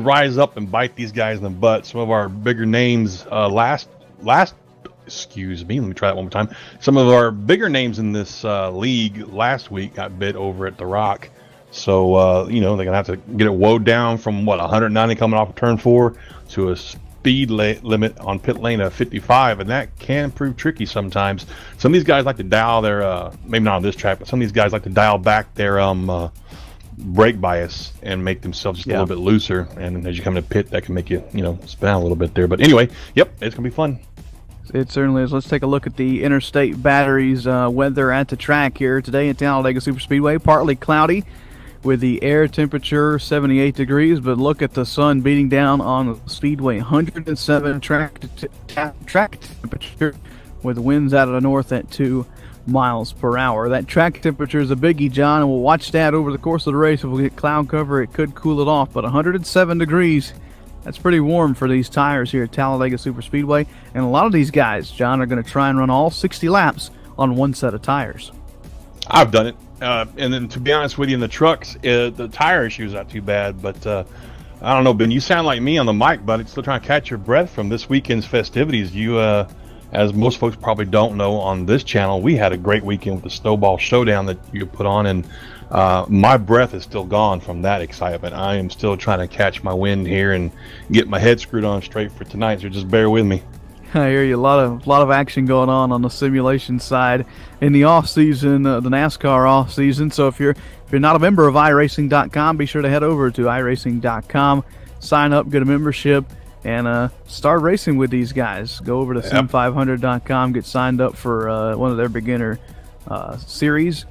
rise up and bite these guys in the butt. Some of our bigger names excuse me, let me try that one more time. Some of our bigger names in this league last week got bit over at the Rock. So, you know, they're going to have to get it woed down from, 190 coming off of turn 4 to a speed limit on pit lane of 55. And that can prove tricky sometimes. Some of these guys like to dial their, maybe not on this track, but some of these guys like to dial back their brake bias and make themselves just a little bit looser. And as you come to pit, that can make you, spin out a little bit there. But anyway, yep, it's going to be fun. It certainly is. Let's take a look at the Interstate Batteries weather at the track here today at Talladega Superspeedway. Partly cloudy with the air temperature 78 degrees, but look at the sun beating down on the speedway. 107 track temperature with winds out of the north at 2 miles per hour. That track temperature is a biggie, John, and we'll watch that over the course of the race. If we get cloud cover, it could cool it off, but 107 degrees. That's pretty warm for these tires here at Talladega Superspeedway. And a lot of these guys, John, are going to try and run all 60 laps on one set of tires. I've done it. And then to be honest with you, in the trucks, the tire issue is not too bad. But I don't know, Ben, you sound like me on the mic, but still trying to catch your breath from this weekend's festivities. You, as most folks probably don't know on this channel, we had a great weekend with the Snowball Showdown that you put on. And my breath is still gone from that excitement. I am still trying to catch my wind here and get my head screwed on straight for tonight, so just bear with me. I hear you. A lot of action going on the simulation side in the off season, the NASCAR off season. So if you're not a member of iRacing.com, be sure to head over to iRacing.com, sign up, get a membership, and start racing with these guys. Go over to sim500.com, get signed up for one of their beginner series.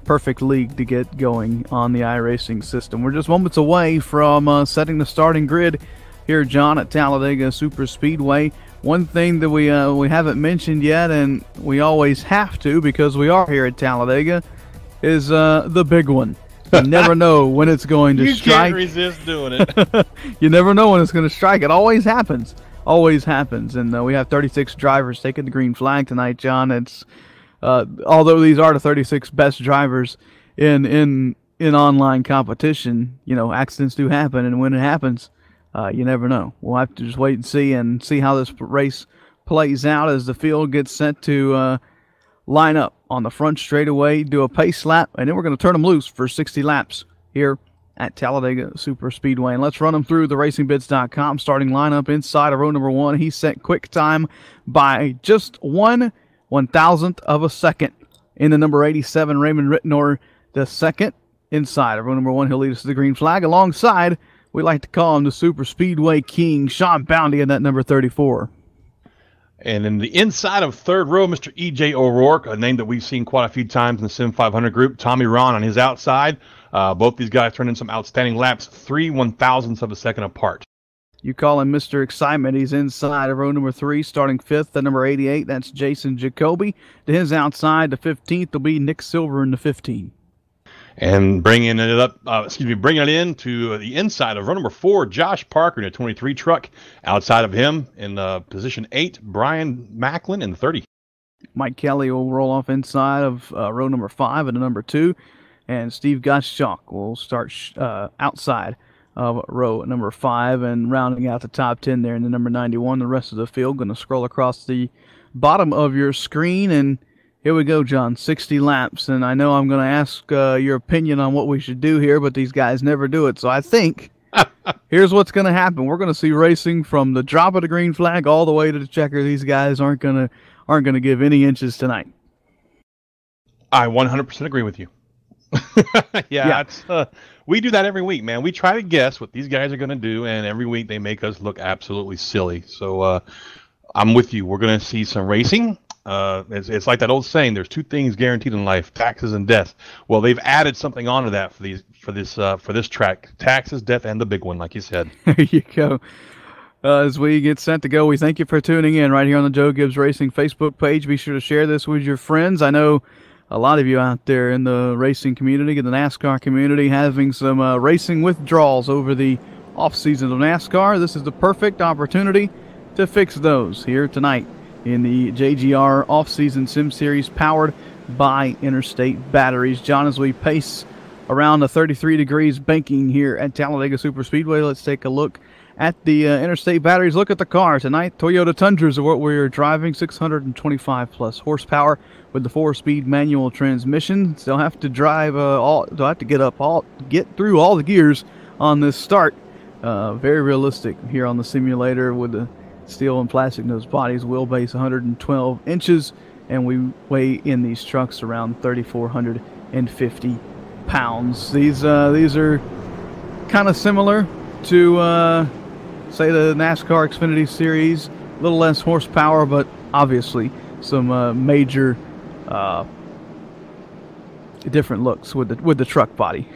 Perfect league to get going on the iRacing system. We're just moments away from setting the starting grid here, John, at Talladega Superspeedway. One thing that we haven't mentioned yet, and we always have to because we are here at Talladega, is the big one. You never know when it's going to strike. You can't resist doing it. You never know when it's going to strike. It always happens. Always happens. And we have 36 drivers taking the green flag tonight, John. It's although these are the 36 best drivers in online competition, accidents do happen, and when it happens, you never know. We'll have to just wait and see how this race plays out as the field gets set to line up on the front straightaway, do a pace lap, and then we're going to turn them loose for 60 laps here at Talladega Superspeedway. And let's run them through the RacingBits.com starting lineup inside of row number 1. He set quick time by just 1/1000th of a second in the number 87 Raymond Rittenor the second. Inside of row number 1, he'll lead us to the green flag alongside, we like to call him the Super Speedway King, Sean Bounty in that number 34. And in the inside of third row, Mr. E.J. O'Rourke, a name that we've seen quite a few times in the Sim 500 group. Tommy Ron on his outside. Both these guys turned in some outstanding laps, 3/1000ths of a second apart. You call him Mr. Excitement. He's inside of row number 3, starting 5th at number 88. That's Jason Jacoby. To his outside, the 15th will be Nick Silver in the 15. And bringing it in to the inside of row number 4, Josh Parker in a 23 truck. Outside of him in position 8, Brian Macklin in the 30. Mike Kelly will roll off inside of row number 5 and the number 2. And Steve Gottschalk will start outside of row number 5 and rounding out the top 10 there in the number 91. The rest of the field going to scroll across the bottom of your screen, and here we go, John. 60 laps, and I know I'm going to ask your opinion on what we should do here, but these guys never do it. So I think here's what's going to happen. We're going to see racing from the drop of the green flag all the way to the checker. These guys aren't going to give any inches tonight. I 100% agree with you. Yeah. We do that every week, man. We try to guess what these guys are going to do, and every week they make us look absolutely silly. So I'm with you. We're going to see some racing. It's like that old saying, there's 2 things guaranteed in life, taxes and death. Well, they've added something onto that for this track, taxes, death, and the big one, like you said. There you go. As we get set to go, we thank you for tuning in right here on the Joe Gibbs Racing Facebook page. Be sure to share this with your friends. I know a lot of you out there in the racing community, in the NASCAR community, having some racing withdrawals over the off-season of NASCAR. This is the perfect opportunity to fix those here tonight in the JGR off-season sim series powered by Interstate Batteries. John, as we pace around the 33 degrees banking here at Talladega Superspeedway. Let's take a look at the Interstate batteries. Look at the car tonight. Toyota Tundras are what we're driving, 625 plus horsepower with the 4-speed manual transmission. They'll have to drive they'll have to get through all the gears on this start. Very realistic here on the simulator with the steel and plastic nose bodies. Wheelbase 112 inches, and we weigh in these trucks around 3,450 pounds. These are kind of similar to say the NASCAR Xfinity Series, a little less horsepower, but obviously some major different looks with the truck body.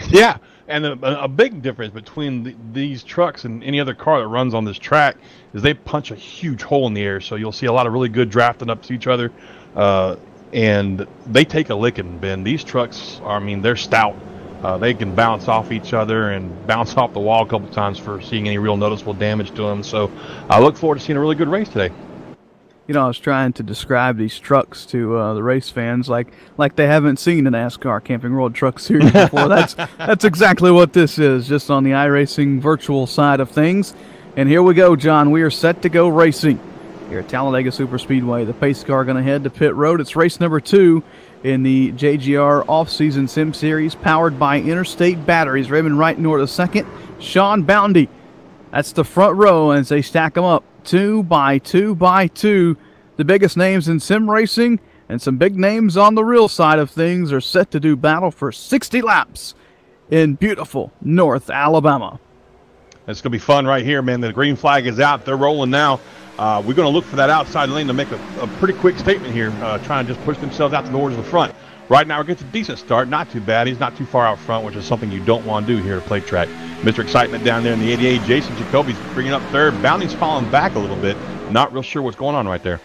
Yeah, and a big difference between these trucks and any other car that runs on this track is they punch a huge hole in the air, so you'll see a lot of really good drafting up to each other, and they take a licking, Ben. These trucks are, I mean, they're stout. They can bounce off each other and bounce off the wall a couple times for seeing any real noticeable damage to them. So I look forward to seeing a really good race today. You know, I was trying to describe these trucks to the race fans like they haven't seen an NASCAR Camping World Truck Series before. That's exactly what this is, just on the iRacing virtual side of things. And here we go, John. We are set to go racing here at Talladega Superspeedway. The pace car going to head to pit road. It's race number 2 in the JGR Off-Season Sim Series, powered by Interstate batteries. Raymond Wright Nord II, Sean Boundy. That's the front row as they stack them up 2 by 2 by 2. The biggest names in sim racing and some big names on the real side of things are set to do battle for 60 laps in beautiful North Alabama. It's going to be fun right here, man. The green flag is out. They're rolling now. We're going to look for that outside lane to make a pretty quick statement here, trying to just push themselves out towards the front. Right now, it gets a decent start. Not too bad. He's not too far out front, which is something you don't want to do here at Plate Track. Mr. Excitement down there in the 88. Jason Jacoby's bringing up third. Bounty's falling back a little bit. Not real sure what's going on right there.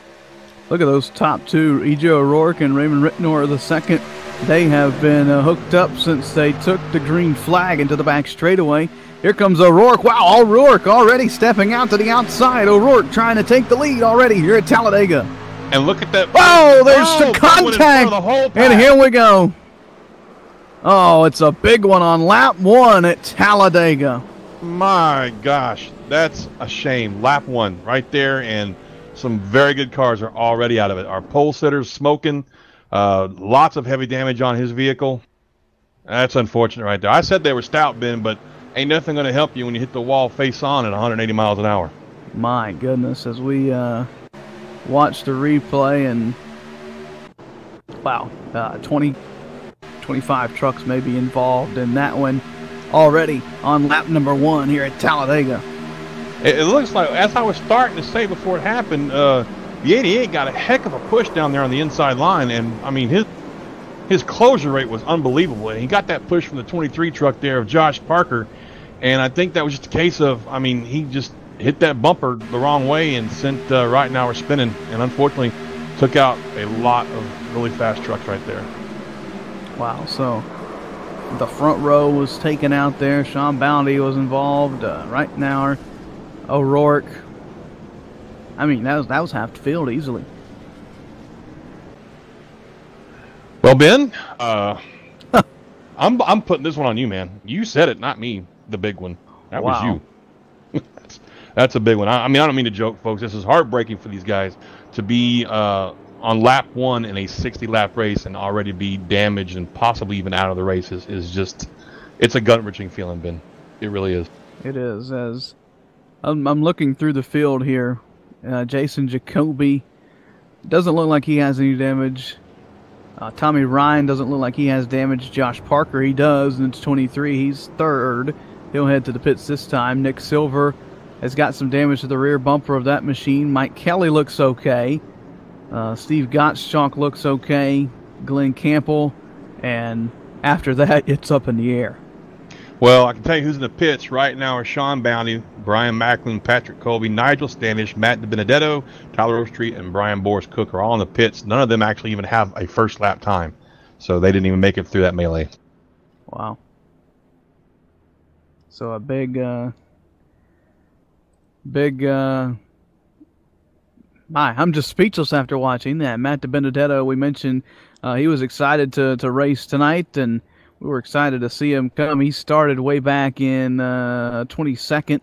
Look at those top two, E.J. O'Rourke and Raymond Rittenor II. They have been hooked up since they took the green flag into the back straightaway. Here comes O'Rourke. Wow, O'Rourke already stepping out to the outside. O'Rourke trying to take the lead already here at Talladega. And look at that. Oh, there's the contact. And here we go. Oh, it's a big one on lap 1 at Talladega. My gosh, that's a shame. Lap 1 right there, and some very good cars are already out of it. Our pole sitter's smoking. Lots of heavy damage on his vehicle. That's unfortunate right there. I said they were stout, Ben, but ain't nothing going to help you when you hit the wall face on at 180 miles an hour. My goodness, as we watch the replay, and wow, 25 trucks may be involved in that one already on lap number 1 here at Talladega. It looks like, as I was starting to say before it happened, the 88 got a heck of a push down there on the inside line, and I mean his closure rate was unbelievable. And he got that push from the 23 truck there of Josh Parker, and I think that was just a case of, I mean, he just hit that bumper the wrong way and sent Reitenauer spinning, and unfortunately took out a lot of really fast trucks right there. Wow, so the front row was taken out there. Sean Boundy was involved, Reitenauer, O'Rourke. I mean, that was half the field easily. Well, Ben, I'm putting this one on you, man. You said it, not me. The big one. That was you. That's a big one. I mean, I don't mean to joke, folks. This is heartbreaking for these guys to be on lap 1 in a 60-lap race and already be damaged and possibly even out of the race. Is just, it's a gut-wrenching feeling, Ben. It really is. It is. As I'm looking through the field here, Jason Jacoby doesn't look like he has any damage. Tommy Ryan doesn't look like he has damage. Josh Parker, he does, and it's 23. He's third. He'll head to the pits this time. Nick Silver has got some damage to the rear bumper of that machine. Mike Kelly looks okay. Steve Gottschalk looks okay. Glenn Campbell. And after that, it's up in the air. Well, I can tell you who's in the pits right now are Sean Bounty, Brian Macklin, Patrick Colby, Nigel Standish, Matt DiBenedetto, Tyler Overstreet, and Brian Boris Cook are all in the pits. None of them actually even have a first lap time. So they didn't even make it through that melee. Wow. So a big I'm just speechless after watching that. Matt DiBenedetto, we mentioned he was excited to race tonight, and We were excited to see him come. He started way back in 22nd.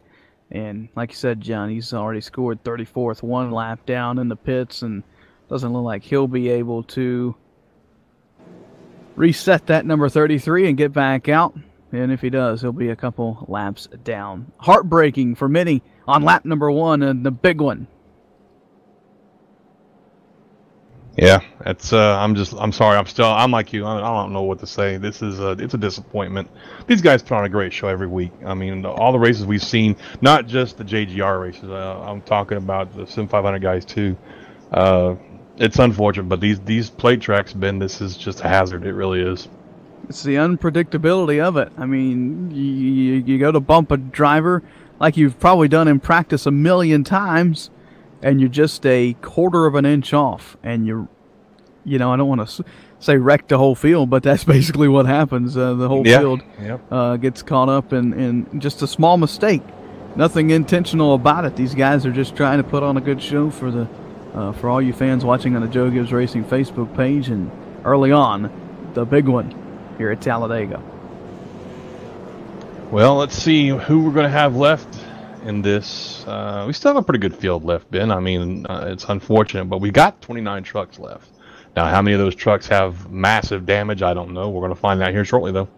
And like you said, John, he's already scored 34th, 1 lap down in the pits, and doesn't look like he'll be able to reset that number 33 and get back out. And if he does, he'll be a couple laps down. Heartbreaking for many on lap number 1 and the big one. Yeah, that's. I'm sorry. I'm like you. I don't know what to say. It's a disappointment. These guys put on a great show every week. I mean, all the races we've seen, not just the JGR races. I'm talking about the Sim 500 guys too. It's unfortunate, but these plate tracks, Ben, this is just a hazard. It really is. It's the unpredictability of it. I mean, you go to bump a driver like you've probably done in practice a million times, and you're just a quarter of an inch off, and I don't want to say wreck the whole field, but that's basically what happens. The whole field gets caught up in just a small mistake. Nothing intentional about it. These guys are just trying to put on a good show for all you fans watching on the Joe Gibbs Racing Facebook page, and early on, the big one here at Talladega. Well, let's see who we're going to have left in this. We still have a pretty good field left, Ben. I mean, it's unfortunate, but we got 29 trucks left. Now, how many of those trucks have massive damage? I don't know. We're going to find out here shortly, though.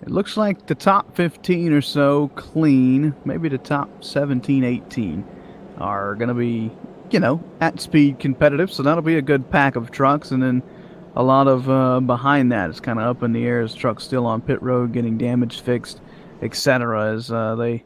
It looks like the top 15 or so clean, maybe the top 17, 18 are going to be, at speed competitive, so that'll be a good pack of trucks, and then a lot of behind that is kind of up in the air as trucks still on pit road getting damage fixed, etc., as they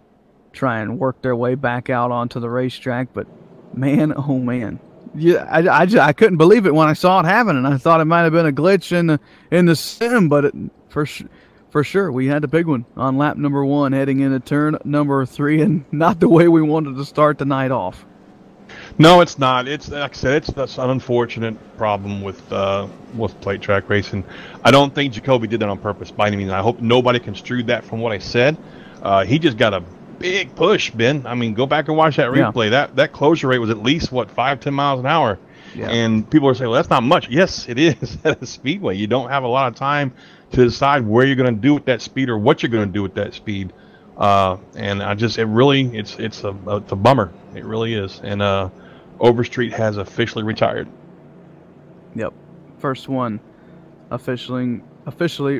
try and work their way back out onto the racetrack. But man, oh man, yeah, I couldn't believe it when I saw it happen, and I thought it might have been a glitch in the sim, but for sure we had a big one on lap number 1 heading into turn number 3, and not the way we wanted to start the night off. No, it's not. It's like I said, that's an unfortunate problem with plate track racing. I don't think Jacoby did that on purpose by any means. I hope nobody construed that from what I said. He just got a big push, Ben. I mean, go back and watch that replay. Yeah. That closure rate was at least 5-10 miles an hour. Yeah. And people are saying, well, that's not much. Yes, it is at a speedway. You don't have a lot of time to decide where you're going to do with that speed or what you're going to do with that speed. And it's a bummer. It really is. And Overstreet has officially retired. Yep, first one officially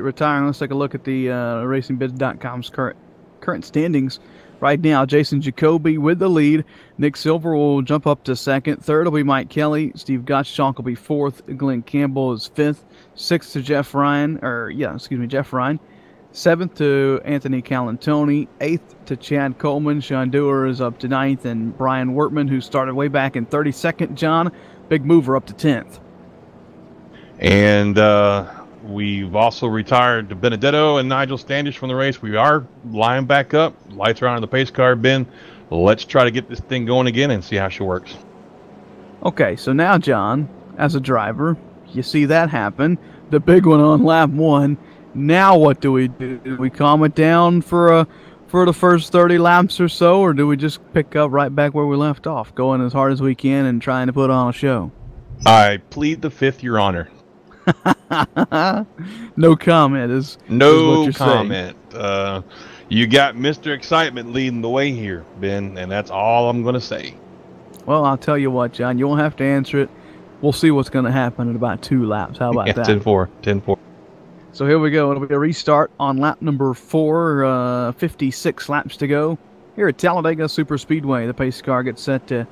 retiring. Let's take a look at the RacingBids.com's current standings right now. Jason Jacoby with the lead. Nick Silver will jump up to second. Third will be Mike Kelly. Steve Gottschalk will be fourth. Glenn Campbell is fifth. Sixth to Jeff Ryan. Jeff Ryan. Seventh to Anthony Calantoni. Eighth to Chad Coleman. Sean Dewar is up to ninth. And Brian Wertman, who started way back in 32nd, John, big mover, up to 10th. And we've also retired to Benedetto and Nigel Standish from the race. We are lining back up. Lights are on in the pace car, Ben. Let's try to get this thing going again and see how she works. Okay, so now, John, as a driver, you see that happen. The big one on lap 1. Now what do we do? Do we calm it down for the first 30 laps or so, or do we just pick up right back where we left off, going as hard as we can and trying to put on a show? I plead the fifth, Your Honor. No comment is no comment. You got Mr. Excitement leading the way here, Ben, and that's all I'm going to say. Well, I'll tell you what, John, you won't have to answer it. We'll see what's going to happen in about 2 laps. How about that? 10-4. So here we go. It'll be a restart on lap number 4. 56 laps to go here at Talladega Superspeedway. The pace car gets set to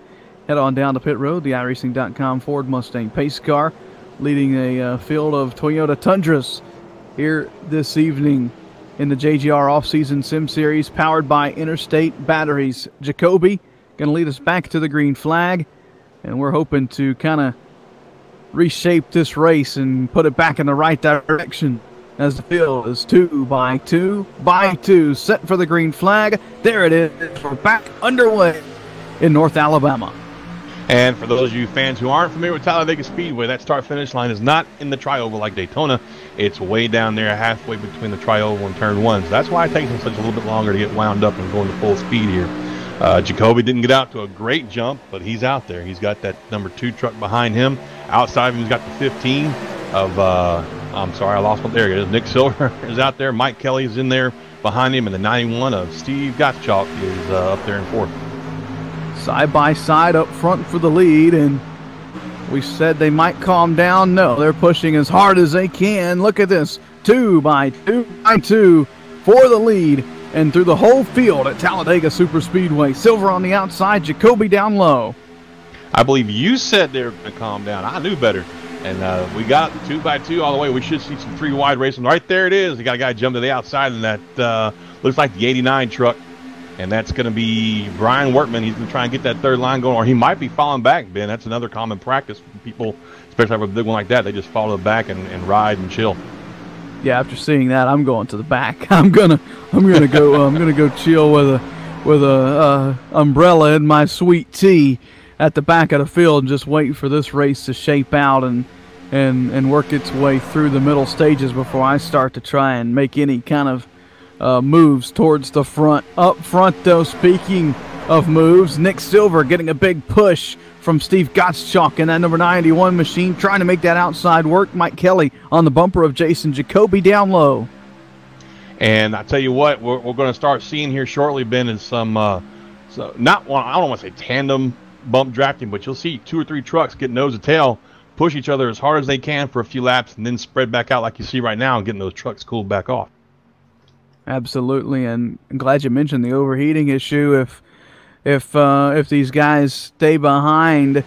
head on down to pit road. The iRacing.com Ford Mustang pace car leading a field of Toyota Tundras here this evening in the JGR Off-Season Sim Series, powered by Interstate batteries. Jacoby going to lead us back to the green flag, and we're hoping to kind of reshape this race and put it back in the right direction as the field is 2 by 2 by 2 set for the green flag. There it is. We're back underway in North Alabama. And for those of you fans who aren't familiar with Talladega Speedway, that start-finish line is not in the tri-oval like Daytona. It's way down there, halfway between the tri-oval and turn 1. So that's why it takes them such a little bit longer to get wound up and going to full speed here. Jacoby didn't get out to a great jump, but he's out there. He's got that number 2 truck behind him. Outside of him, he's got the 15 of I'm sorry, I lost one. There it is. Nick Silver is out there. Mike Kelly's in there behind him, and the 91 of Steve Gottschalk is up there in fourth. Side by side up front for the lead, and we said they might calm down. No, they're pushing as hard as they can. Look at this. 2 by 2 by 2 for the lead, and through the whole field at Talladega Superspeedway. Silver on the outside, Jacoby down low. I believe you said they were going to calm down. I knew better. And we got 2 by 2 all the way. We should see some 3 wide racing. Right there it is. You got a guy jump to the outside, and that looks like the 89 truck. And that's going to be Brian Workman. He's going to try and get that third line going, or he might be falling back, Ben. That's another common practice for people, especially with a big one like that. They just follow the back and ride and chill. Yeah, after seeing that, I'm going to the back. I'm gonna go chill with a umbrella and my sweet tea at the back of the field, and just wait for this race to shape out and work its way through the middle stages before I start to try and make any kind of moves towards the front. Up front, though, speaking of moves, Nick Silver getting a big push from Steve Gottschalk in that number 91 machine, trying to make that outside work. Mike Kelly on the bumper of Jason Jacoby down low. And I tell you what, we're going to start seeing here shortly, Ben, is some, I don't want to say tandem bump drafting, but you'll see 2 or 3 trucks get nose to tail, push each other as hard as they can for a few laps, and then spread back out like you see right now, and getting those trucks cooled back off. Absolutely, and I'm glad you mentioned the overheating issue. If these guys stay behind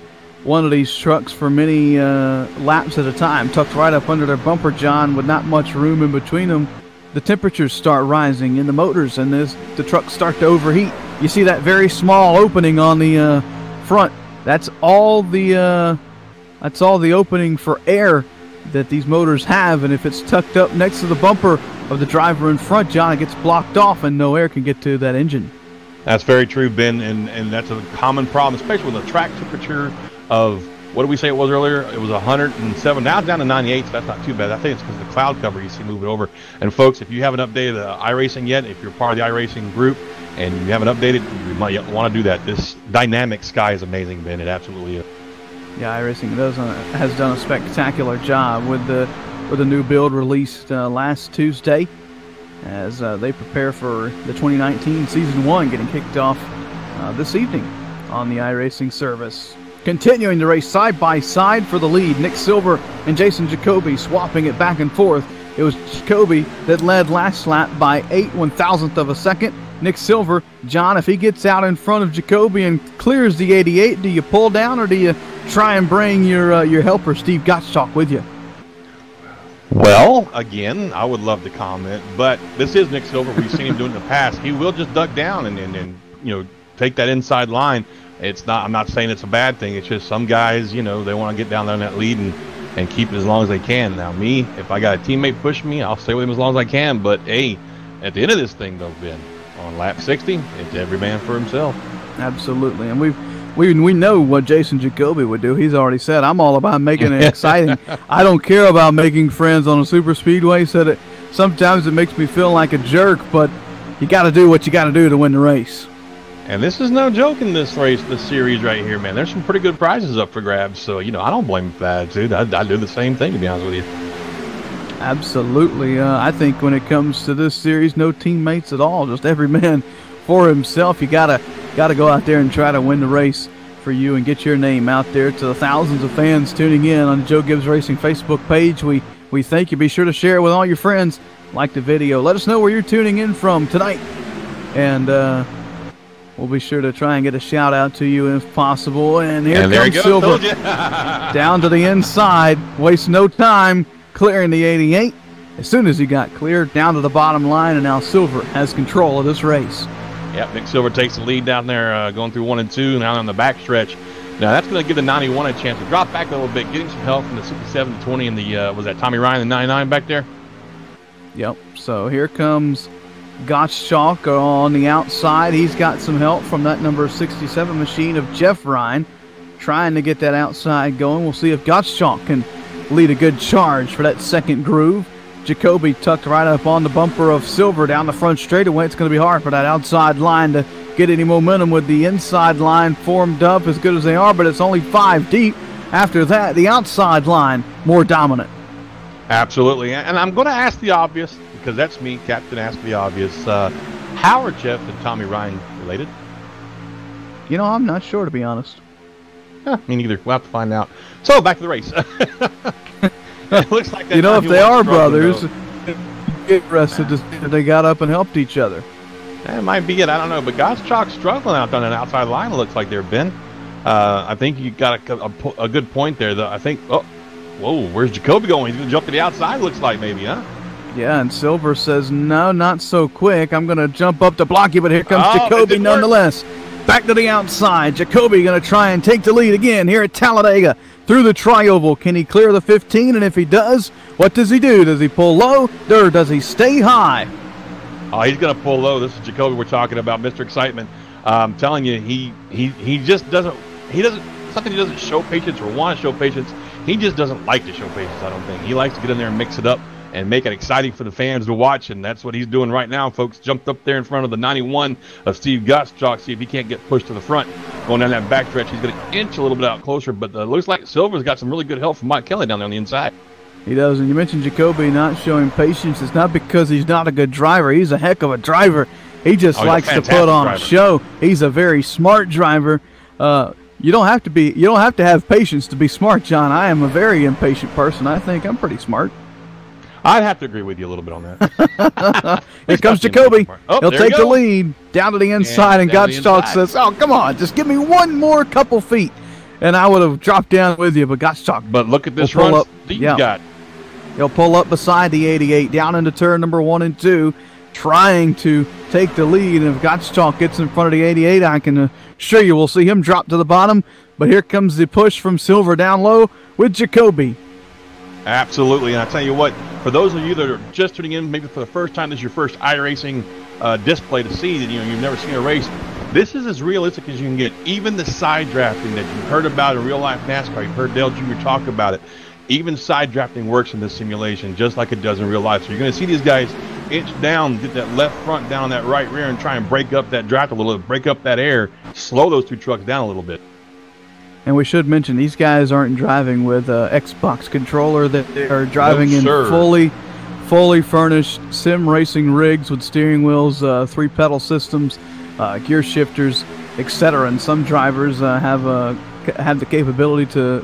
one of these trucks for many laps at a time, tucked right up under their bumper, John, with not much room in between them, the temperatures start rising in the motors, and the trucks start to overheat. You see that very small opening on the front. That's all the opening for air that these motors have, and if it's tucked up next to the bumper of the driver in front, John, it gets blocked off, and no air can get to that engine. That's very true, Ben, and that's a common problem, especially with a track temperature of, what did we say it was earlier? It was 107. Now it's down to 98, so that's not too bad. I think it's because of the cloud cover you see moving over. And folks, if you haven't updated iRacing yet, if you're part of the iRacing group and you haven't updated, you might want to do that. This dynamic sky is amazing, Ben. It absolutely is. Yeah, iRacing has done a spectacular job with the new build released last Tuesday, as they prepare for the 2019 Season 1 getting kicked off this evening on the iRacing service. Continuing the race side by side for the lead, Nick Silver and Jason Jacoby swapping it back and forth. It was Jacoby that led last lap by 8/1000th of a second. Nick Silver, John, if he gets out in front of Jacoby and clears the 88, do you pull down, or do you try and bring your helper Steve Gottschalk with you? Well, again, I would love to comment, but this is Nick Silver. We've seen him do it in the past. He will just duck down and take that inside line. It's not. I'm not saying it's a bad thing. It's just some guys, they want to get down there in that lead and keep it as long as they can. Now, me, if I got a teammate push me, I'll stay with him as long as I can. But hey, at the end of this thing, though, Ben, on lap 60, it's every man for himself. Absolutely, and we know what Jason Jacoby would do. He's already said, I'm all about making it exciting. I don't care about making friends on a super speedway. Said it. Sometimes it makes me feel like a jerk, but you got to do what you got to do to win the race. And this is no joke in this race, this series right here, man. There's some pretty good prizes up for grabs. So, I don't blame him for that attitude. I do the same thing, to be honest with you. Absolutely. I think when it comes to this series, no teammates at all. Just every man for himself. You gotta go out there and try to win the race for you and get your name out there to the thousands of fans tuning in on the Joe Gibbs Racing Facebook page. We thank you. Be sure to share it with all your friends. Like the video. Let us know where you're tuning in from tonight. And we'll be sure to try and get a shout out to you if possible. And here comes Silver down to the inside. Waste no time clearing the 88. As soon as he got cleared, down to the bottom line, and now Silver has control of this race. Yep, Nick Silver takes the lead down there, going through 1 and 2, now on the back stretch. Now that's going to give the 91 a chance to drop back a little bit, getting some help from the 67 to 20 and the was that Tommy Ryan, the 99 back there? Yep. So here comes Gottschalk on the outside. He's got some help from that number 67 machine of Jeff Ryan, trying to get that outside going. We'll see if Gottschalk can lead a good charge for that second groove. Jacoby tucked right up on the bumper of Silver down the front straightaway. It's going to be hard for that outside line to get any momentum with the inside line formed up as good as they are, but it's only 5 deep. After that, the outside line more dominant. Absolutely. And I'm going to ask the obvious, because that's me, Captain Ask the Obvious. How are Jeff and Tommy Ryan related? You know, I'm not sure, to be honest. Me neither. We'll have to find out. So, back to the race. It looks like that. You know, if they are brothers, get arrested if they got up and helped each other. That might be it. I don't know. But Gottschalk's struggling out on an outside line, it looks like they've been. I think you got a good point there, though. I think, oh, whoa, where's Jacoby going? He's going to jump to the outside, looks like, maybe, huh? Yeah, and Silver says, no, not so quick. I'm going to jump up to block you, but here comes Jacoby nonetheless. Back to the outside. Jacoby going to try and take the lead again here at Talladega through the tri-oval. Can he clear the 15? And if he does, what does he do? Does he pull low or does he stay high? Oh, he's going to pull low. This is Jacoby we're talking about, Mr. Excitement. I'm telling you, he just doesn't, it's not that he doesn't show patience or want to show patience. He just doesn't like to show patience, I don't think. He likes to get in there and mix it up and make it exciting for the fans to watch, and that's what he's doing right now, folks. Jumped up there in front of the 91 of Steve Gottschalk, see if he can't get pushed to the front. Going down that backstretch, he's going to inch a little bit out closer, but looks like Silver's got some really good help from Mike Kelly down there on the inside. He does, and you mentioned Jacoby not showing patience. It's not because he's not a good driver. He's a heck of a driver. He just likes to put on a show. He's a very smart driver. You don't have to have patience to be smart, John. I am a very impatient person. I think I'm pretty smart. I'd have to agree with you a little bit on that. Here comes Jacoby. He'll take the lead down to the inside, and Gottschalk says, oh, come on, just give me one more couple feet, and I would have dropped down with you, but Gottschalk. But look at this run Steve got. He'll pull up beside the 88, down into turn number 1 and 2, trying to take the lead, and if Gottschalk gets in front of the 88, I can assure you we'll see him drop to the bottom, but here comes the push from Silver down low with Jacoby. Absolutely, and I tell you what, for those of you that are just tuning in, maybe for the first time, this is your first iRacing display to see that you've never seen a race. This is as realistic as you can get. Even the side drafting that you've heard about in real life NASCAR, you've heard Dale Jr. talk about it. Even side drafting works in this simulation just like it does in real life. So you're going to see these guys inch down, get that left front down that right rear, and try and break up that draft a little bit, break up that air, slow those two trucks down a little bit. And we should mention these guys aren't driving with an Xbox controller. That they are driving in fully furnished sim racing rigs with steering wheels, 3-pedal systems, gear shifters, etc. And some drivers have the capability to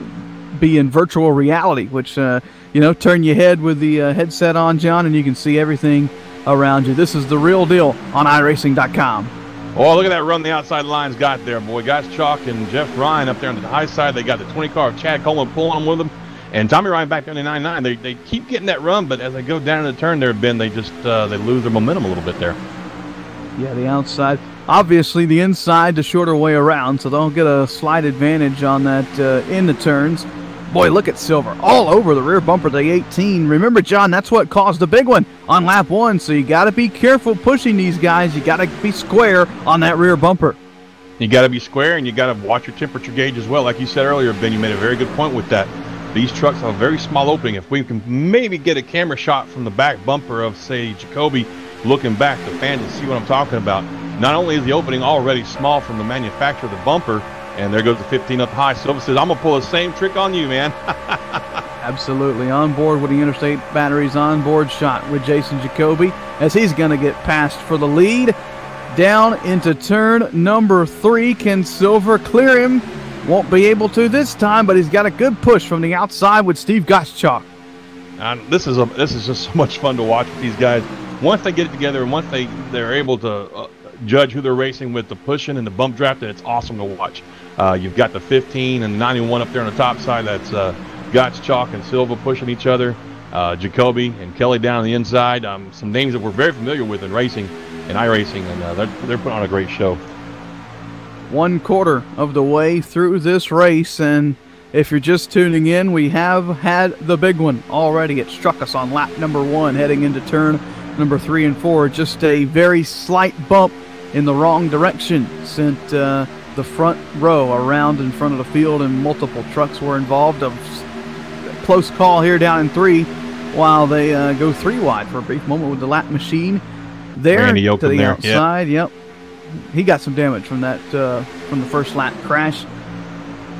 be in virtual reality, which turn your head with the headset on, John, and you can see everything around you. This is the real deal on iRacing.com. Oh, look at that run the outside lines got there, boy. Gottschalk and Jeff Ryan up there on the high side. They got the 20 car of Chad Coleman pulling them with them. And Tommy Ryan back there in the 99. They keep getting that run, but as they go down in the turn there, Ben, they just they lose their momentum a little bit there. Yeah, the outside. Obviously, the inside, the shorter way around, so they'll get a slight advantage on that in the turns. Boy, look at Silver all over the rear bumper of the 18. Remember, John, that's what caused the big one on lap 1, so you got to be careful pushing these guys. You got to be square on that rear bumper. You got to be square, and you got to watch your temperature gauge as well. Like you said earlier, Ben, you made a very good point with that. These trucks have a very small opening. If we can maybe get a camera shot from the back bumper of, say, Jacoby looking back, the fans will see what I'm talking about. Not only is the opening already small from the manufacturer of the bumper, and there goes the 15 up high. Silver says, I'm going to pull the same trick on you, man. Absolutely. On board with the Interstate batteries, on board shot with Jason Jacoby as he's going to get passed for the lead. Down into turn number 3. Can Silver clear him? Won't be able to this time, but he's got a good push from the outside with Steve Gottschalk. This is just so much fun to watch with these guys. Once they get it together and once they're able to judge who they're racing with, the pushing and the bump drafting, it's awesome to watch. You've got the 15 and the 91 up there on the top side. That's Gottschalk and Silva pushing each other. Jacoby and Kelly down on the inside. Some names that we're very familiar with in racing and iRacing, and they're putting on a great show. 1/4 of the way through this race, and if you're just tuning in, we have had the big one already. It struck us on lap number 1 heading into turn number 3 and 4. Just a very slight bump in the wrong direction sent the front row around in front of the field, and multiple trucks were involved. A close call here down in 3 while they go 3 wide for a brief moment with the lap machine there to the outside. Yep. He got some damage from that from the first lap crash.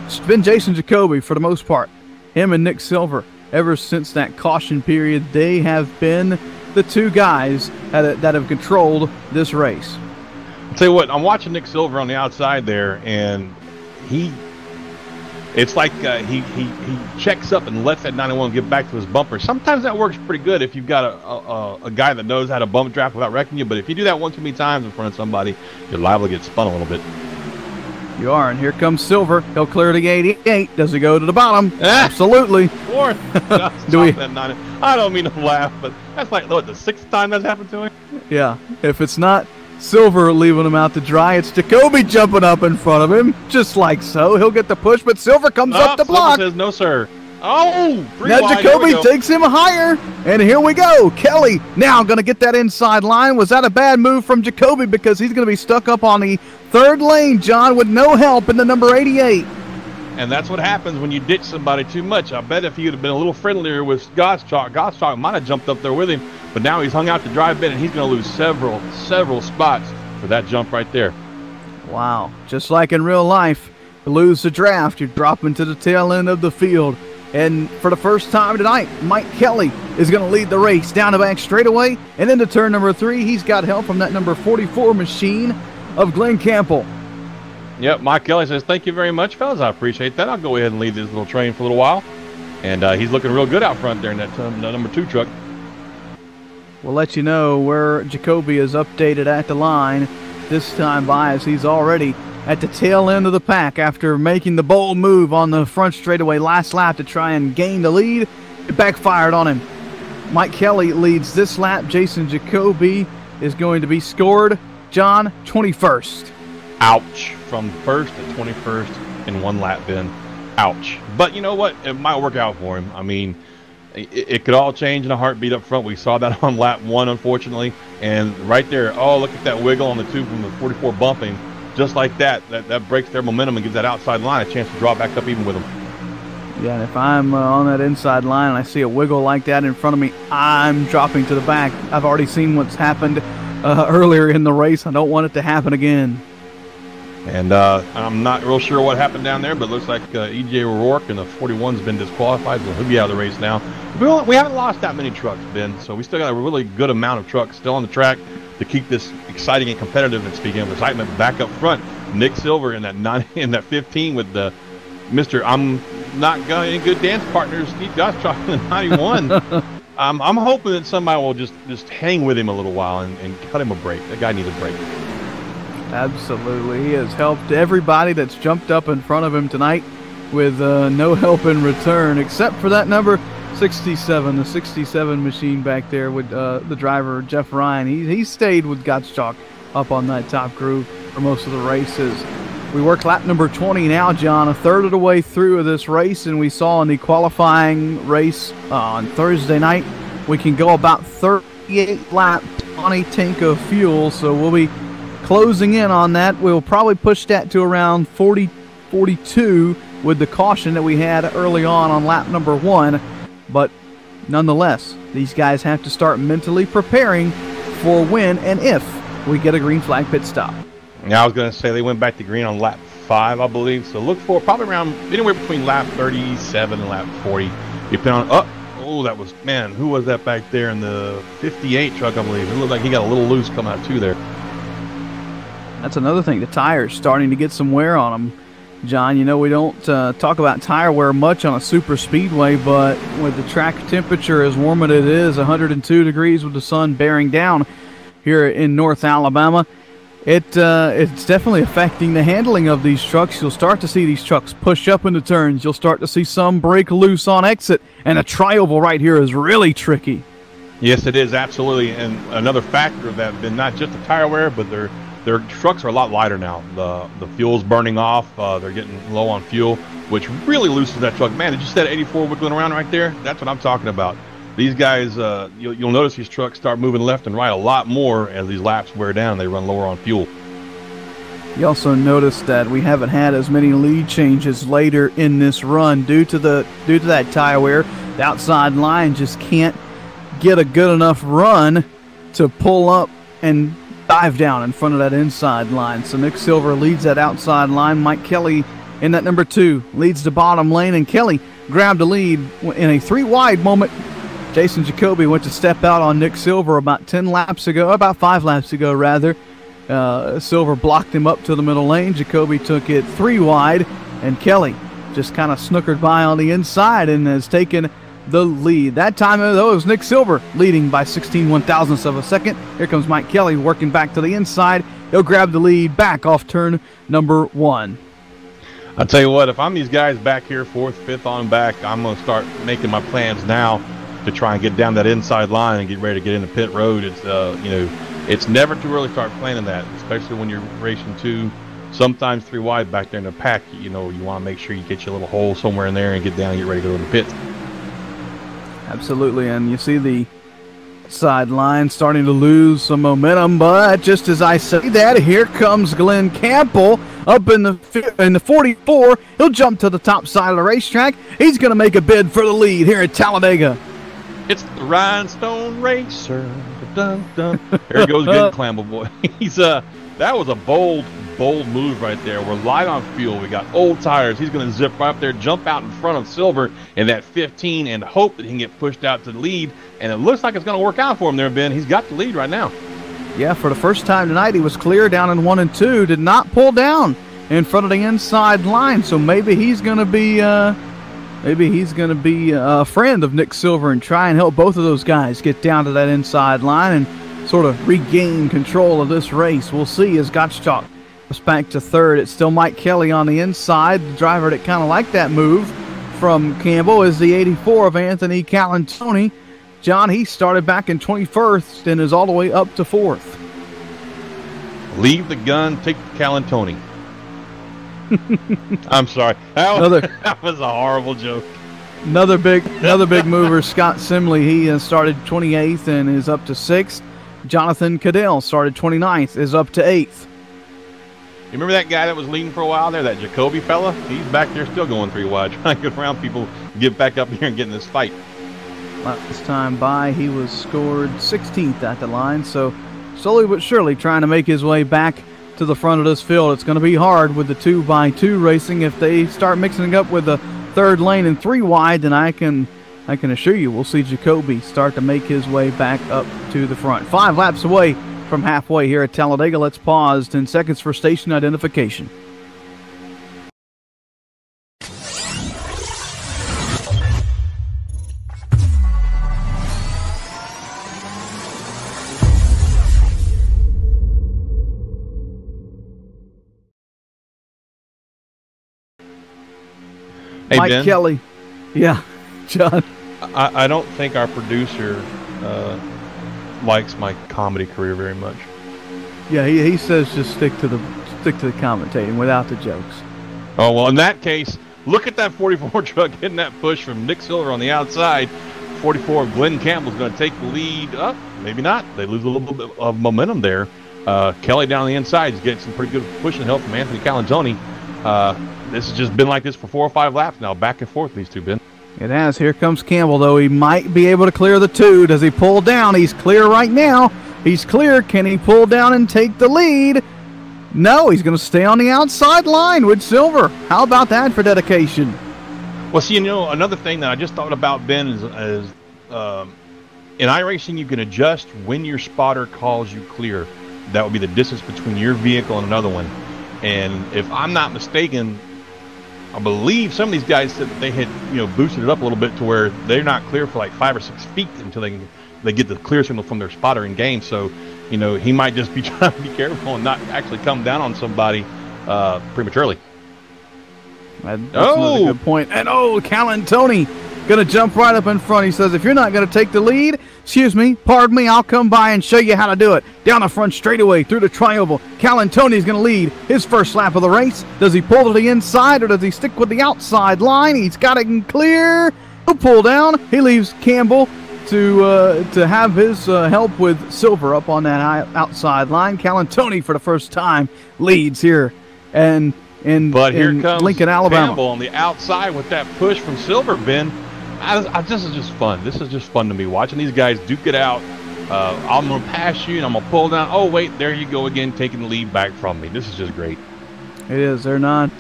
It's been Jason Jacoby for the most part. Him and Nick Silver ever since that caution period, they have been the two guys that have controlled this race. I'll tell you what, I'm watching Nick Silver on the outside there, and it's like he checks up and lets that 91 get back to his bumper. Sometimes that works pretty good if you've got a guy that knows how to bump draft without wrecking you, but if you do that one too many times in front of somebody, you're liable to get spun a little bit. You are, and here comes Silver. He'll clear the 88. Does he go to the bottom? Absolutely. Fourth. I don't mean to laugh, but that's like, what, the 6th time that's happened to him? Yeah. If it's not Silver leaving him out to dry, it's Jacoby jumping up in front of him, just like so. He'll get the push, but Silver comes up to block. Silver says, no, sir. Oh, now Jacoby takes him higher, and here we go. Kelly now going to get that inside line. Was that a bad move from Jacoby, because he's going to be stuck up on the 3rd lane, John, with no help in the number 88. And that's what happens when you ditch somebody too much. I bet if he would have been a little friendlier with Gottschalk might have jumped up there with him, but now he's hung out to dry bit, and he's going to lose several spots for that jump right there. Wow. Just like in real life, you lose the draft, you're dropping to the tail end of the field. And for the first time tonight, Mike Kelly is going to lead the race down the back straightaway. And into turn number 3, he's got help from that number 44 machine of Glenn Campbell. Yep, Mike Kelly says, thank you very much, fellas. I appreciate that. I'll go ahead and lead this little train for a little while. And he's looking real good out front there in that number 2 truck. We'll let you know where Jacoby is updated at the line this time by, as he's already at the tail end of the pack after making the bold move on the front straightaway last lap to try and gain the lead. It backfired on him. Mike Kelly leads this lap. Jason Jacoby is going to be scored, John, 21st. Ouch. From 1st to 21st in 1 lap, Ben. Ouch. But you know what? It might work out for him. I mean, it could all change in a heartbeat up front. We saw that on lap 1, unfortunately. And right there, oh, look at that wiggle on the 2 from the 44 bumping. Just like that breaks their momentum and gives that outside line a chance to draw back up even with them. Yeah, and if I'm on that inside line and I see a wiggle like that in front of me, I'm dropping to the back. I've already seen what's happened earlier in the race. I don't want it to happen again. And I'm not real sure what happened down there, but it looks like E.J. O'Rourke and the 41's been disqualified, so he'll be out of the race now. We haven't lost that many trucks, Ben, so we still got a really good amount of trucks still on the track to keep this exciting and competitive. And speaking of excitement, back up front, Nick Silver in that 15 with the Mr. I'm not got any good dance partners, Steve Gottschalk in the 91. I'm hoping that somebody will just hang with him a little while and cut him a break. That guy needs a break. Absolutely. He has helped everybody that's jumped up in front of him tonight with no help in return, except for that number 67, the 67 machine back there with the driver, Jeff Ryan. He stayed with Gottschalk up on that top groove for most of the races. We work lap number 20 now, John, a third of the way through of this race, and we saw in the qualifying race on Thursday night, we can go about 38 laps on a tank of fuel, so we'll be closing in on that. We'll probably push that to around 40, 42 with the caution that we had early on lap number 1. But nonetheless, these guys have to start mentally preparing for when and if we get a green flag pit stop. Yeah, I was going to say they went back to green on lap 5, I believe. So look for probably around anywhere between lap 37 and lap 40. Depending on, oh, that was, man, who was that back there in the 58 truck, I believe? It looked like he got a little loose coming out too there. That's another thing. The tires starting to get some wear on them. John, you know we don't talk about tire wear much on a super speedway, but with the track temperature as warm as it is, 102 degrees with the sun bearing down here in North Alabama, it's definitely affecting the handling of these trucks. You'll start to see these trucks push up into turns. You'll start to see some break loose on exit, and a tri-oval right here is really tricky. Yes, it is, absolutely. And another factor of that has been not just the tire wear, but their trucks are a lot lighter now. The fuel's burning off. They're getting low on fuel, which really loosens that truck. Man, did you see that 84 wiggling around right there? That's what I'm talking about. These guys, you'll notice these trucks start moving left and right a lot more as these laps wear down. They run lower on fuel. You also notice that we haven't had as many lead changes later in this run due to that tire wear. The outside line just can't get a good enough run to pull up and dive down in front of that inside line. So Nick Silver leads that outside line. Mike Kelly in that number 2 leads the bottom lane, and Kelly grabbed the lead in a 3-wide moment. Jason Jacoby went to step out on Nick Silver about 5 laps ago rather. Silver blocked him up to the middle lane. Jacoby took it 3 wide, and Kelly just kind of snookered by on the inside and has taken the lead. That time, though, it was Nick Silver leading by 16/1000ths of a second. Here comes Mike Kelly working back to the inside. He'll grab the lead back off turn number 1. I'll tell you what, if I'm these guys back here, 4th, 5th on back, I'm going to start making my plans now to try and get down that inside line and get ready to get into pit road. It's it's never too early to start planning that, especially when you're racing 2, sometimes 3 wide back there in the pack. You want to make sure you get your little hole somewhere in there and get down and get ready to go to the pit. Absolutely, and you see the sideline starting to lose some momentum, but just as I say that, here comes Glenn Campbell up in the 44. He'll jump to the top side of the racetrack. He's going to make a bid for the lead here at Talladega. It's the Rhinestone Racer. Dun, dun. There goes good Campbell boy. That was a bold move right there. We're light on fuel. We got old tires. He's going to zip right up there, jump out in front of Silver in that 15, and hope that he can get pushed out to the lead. And it looks like it's going to work out for him there, Ben. He's got the lead right now. Yeah, for the first time tonight, he was clear down in 1 and 2. Did not pull down in front of the inside line. So maybe he's going to be a friend of Nick Silver and try and help both of those guys get down to that inside line and sort of regain control of this race. We'll see as Gottschalk goes back to 3rd. It's still Mike Kelly on the inside. The driver that kind of liked that move from Campbell is the 84 of Anthony Calantoni. John, he started back in 21st and is all the way up to 4th. Leave the gun, take the Calantoni. I'm sorry. That was a horrible joke. Another big mover, Scott Simley. He started 28th and is up to 6th. Jonathan Cadell started 29th, is up to 8th. You remember that guy that was leading for a while there, that Jacoby fella? He's back there still going 3 wide, trying to get around people, get back up here and get in this fight. Last time by, he was scored 16th at the line, so slowly but surely trying to make his way back to the front of this field. It's going to be hard with the 2x2 racing. If they start mixing it up with the 3rd lane and 3 wide, then I can assure you we'll see Jacoby start to make his way back up to the front. 5 laps away from halfway here at Talladega. Let's pause 10 seconds for station identification. Hey, Mike Ben. Kelly. Yeah, John. I don't think our producer likes my comedy career very much. Yeah, he says just stick to the commentating without the jokes. Oh, well, in that case, look at that 44 truck hitting that push from Nick Silver on the outside. 44 of Glenn Campbell's going to take the lead. Maybe not. They lose a little bit of momentum there. Kelly down on the inside is getting some pretty good pushing help from Anthony Calantoni. This has just been like this for 4 or 5 laps now, back and forth, these two, Ben. It has. Here comes Campbell, though. He might be able to clear the 2. Does he pull down? He's clear right now. He's clear. Can he pull down and take the lead? No, he's going to stay on the outside line with Silver. How about that for dedication? Well, see, another thing that I just thought about, Ben, is in iRacing, you can adjust when your spotter calls you clear. That would be the distance between your vehicle and another one. And if I'm not mistaken, I believe some of these guys said that they had, boosted it up a little bit to where they're not clear for like 5 or 6 feet until they get the clear signal from their spotter in game. So, he might just be trying to be careful and not actually come down on somebody prematurely. That's another good point. And Calantoni going to jump right up in front. He says, if you're not going to take the lead, pardon me, I'll come by and show you how to do it. Down the front straightaway through the tri-oval. Calantoni's going to lead his first lap of the race. Does he pull to the inside or does he stick with the outside line? He's got it clear. He'll pull down. He leaves Campbell to have his help with Silver up on that outside line. Calantoni for the first time leads here in comes Lincoln, Alabama. Campbell on the outside with that push from Silver, Ben. This is just fun. This is just fun to me, watching these guys duke it out. I'm going to pass you, and I'm going to pull down. Oh, wait, there you go again, taking the lead back from me. This is just great. It is. They're not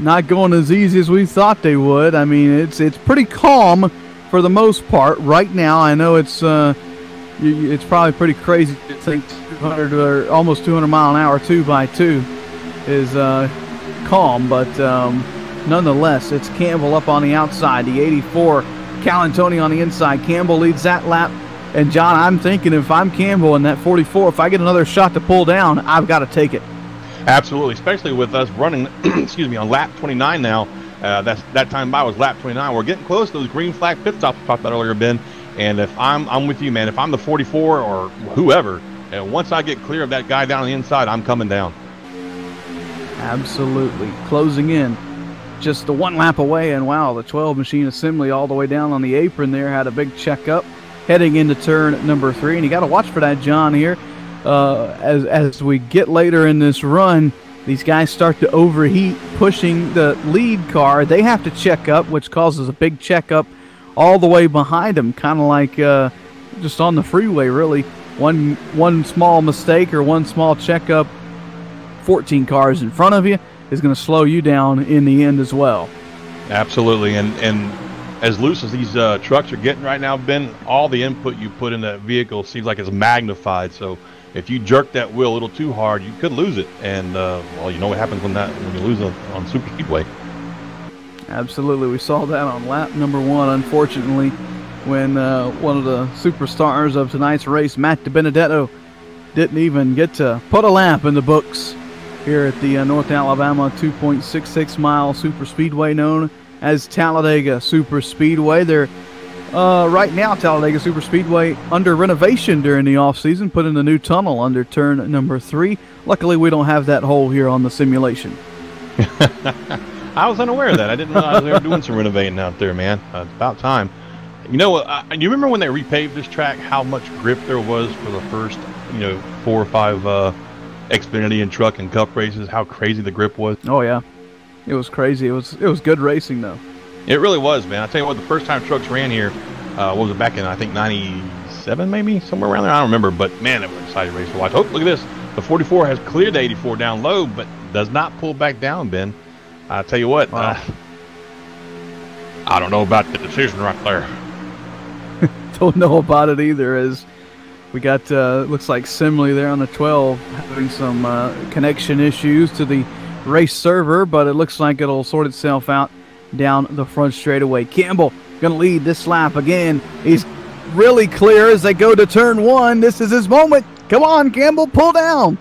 not going as easy as we thought they would. I mean, it's pretty calm for the most part right now. I know it's probably pretty crazy to think 200 or almost 200 mile an hour 2x2 is calm, but nonetheless, it's Campbell up on the outside, the 84, Calantoni on the inside. Campbell leads that lap. And John, I'm thinking if I'm Campbell in that 44, if I get another shot to pull down, I've got to take it. Absolutely, especially with us running, excuse me, on lap 29 now. That time by was lap 29. We're getting close to those green flag pit stops we talked about earlier, Ben. And if I'm with you, man, if I'm the 44 or whoever, and once I get clear of that guy down on the inside, I'm coming down. Absolutely. Closing in. Just the one lap away, and wow, the 12 machine assembly all the way down on the apron there had a big checkup heading into turn number 3. And you got to watch for that, John, here. As we get later in this run, these guys start to overheat, pushing the lead car. They have to check up, which causes a big checkup all the way behind them, kind of like just on the freeway, really. One small mistake or one small checkup, 14 cars in front of you, is going to slow you down in the end as well. Absolutely, and as loose as these trucks are getting right now, Ben, all the input you put in that vehicle seems like it's magnified. So if you jerk that wheel a little too hard, you could lose it. And, well, you know what happens when you lose on super speedway. Absolutely. We saw that on lap number 1, unfortunately, when one of the superstars of tonight's race, Matt DiBenedetto, didn't even get to put a lap in the books here at the North Alabama 2.66 mile super speedway known as Talladega Super Speedway. They're right now, Talladega Super Speedway under renovation during the off-season, put in a new tunnel under turn number 3. Luckily, we don't have that hole here on the simulation. I was unaware of that. I didn't realize they were doing some renovating out there, man. It's about time. You know, you remember when they repaved this track, how much grip there was for the first, 4 or 5 Xfinity and truck and cup races, how crazy the grip was? Oh, yeah. It was crazy. It was good racing, though. It really was, man. I tell you what, the first time trucks ran here, what was it, back in, I think, 97 maybe? Somewhere around there? I don't remember. But, man, it was an exciting race to watch. Oh, look at this. The 44 has cleared the 84 down low, but does not pull back down, Ben. I tell you what, wow. I don't know about the decision right there. Don't know about it either, as we got, looks like Simley there on the 12 having some connection issues to the race server, but it looks like it'll sort itself out down the front straightaway. Campbell going to lead this lap again. He's really clear as they go to turn 1. This is his moment. Come on, Campbell, pull down.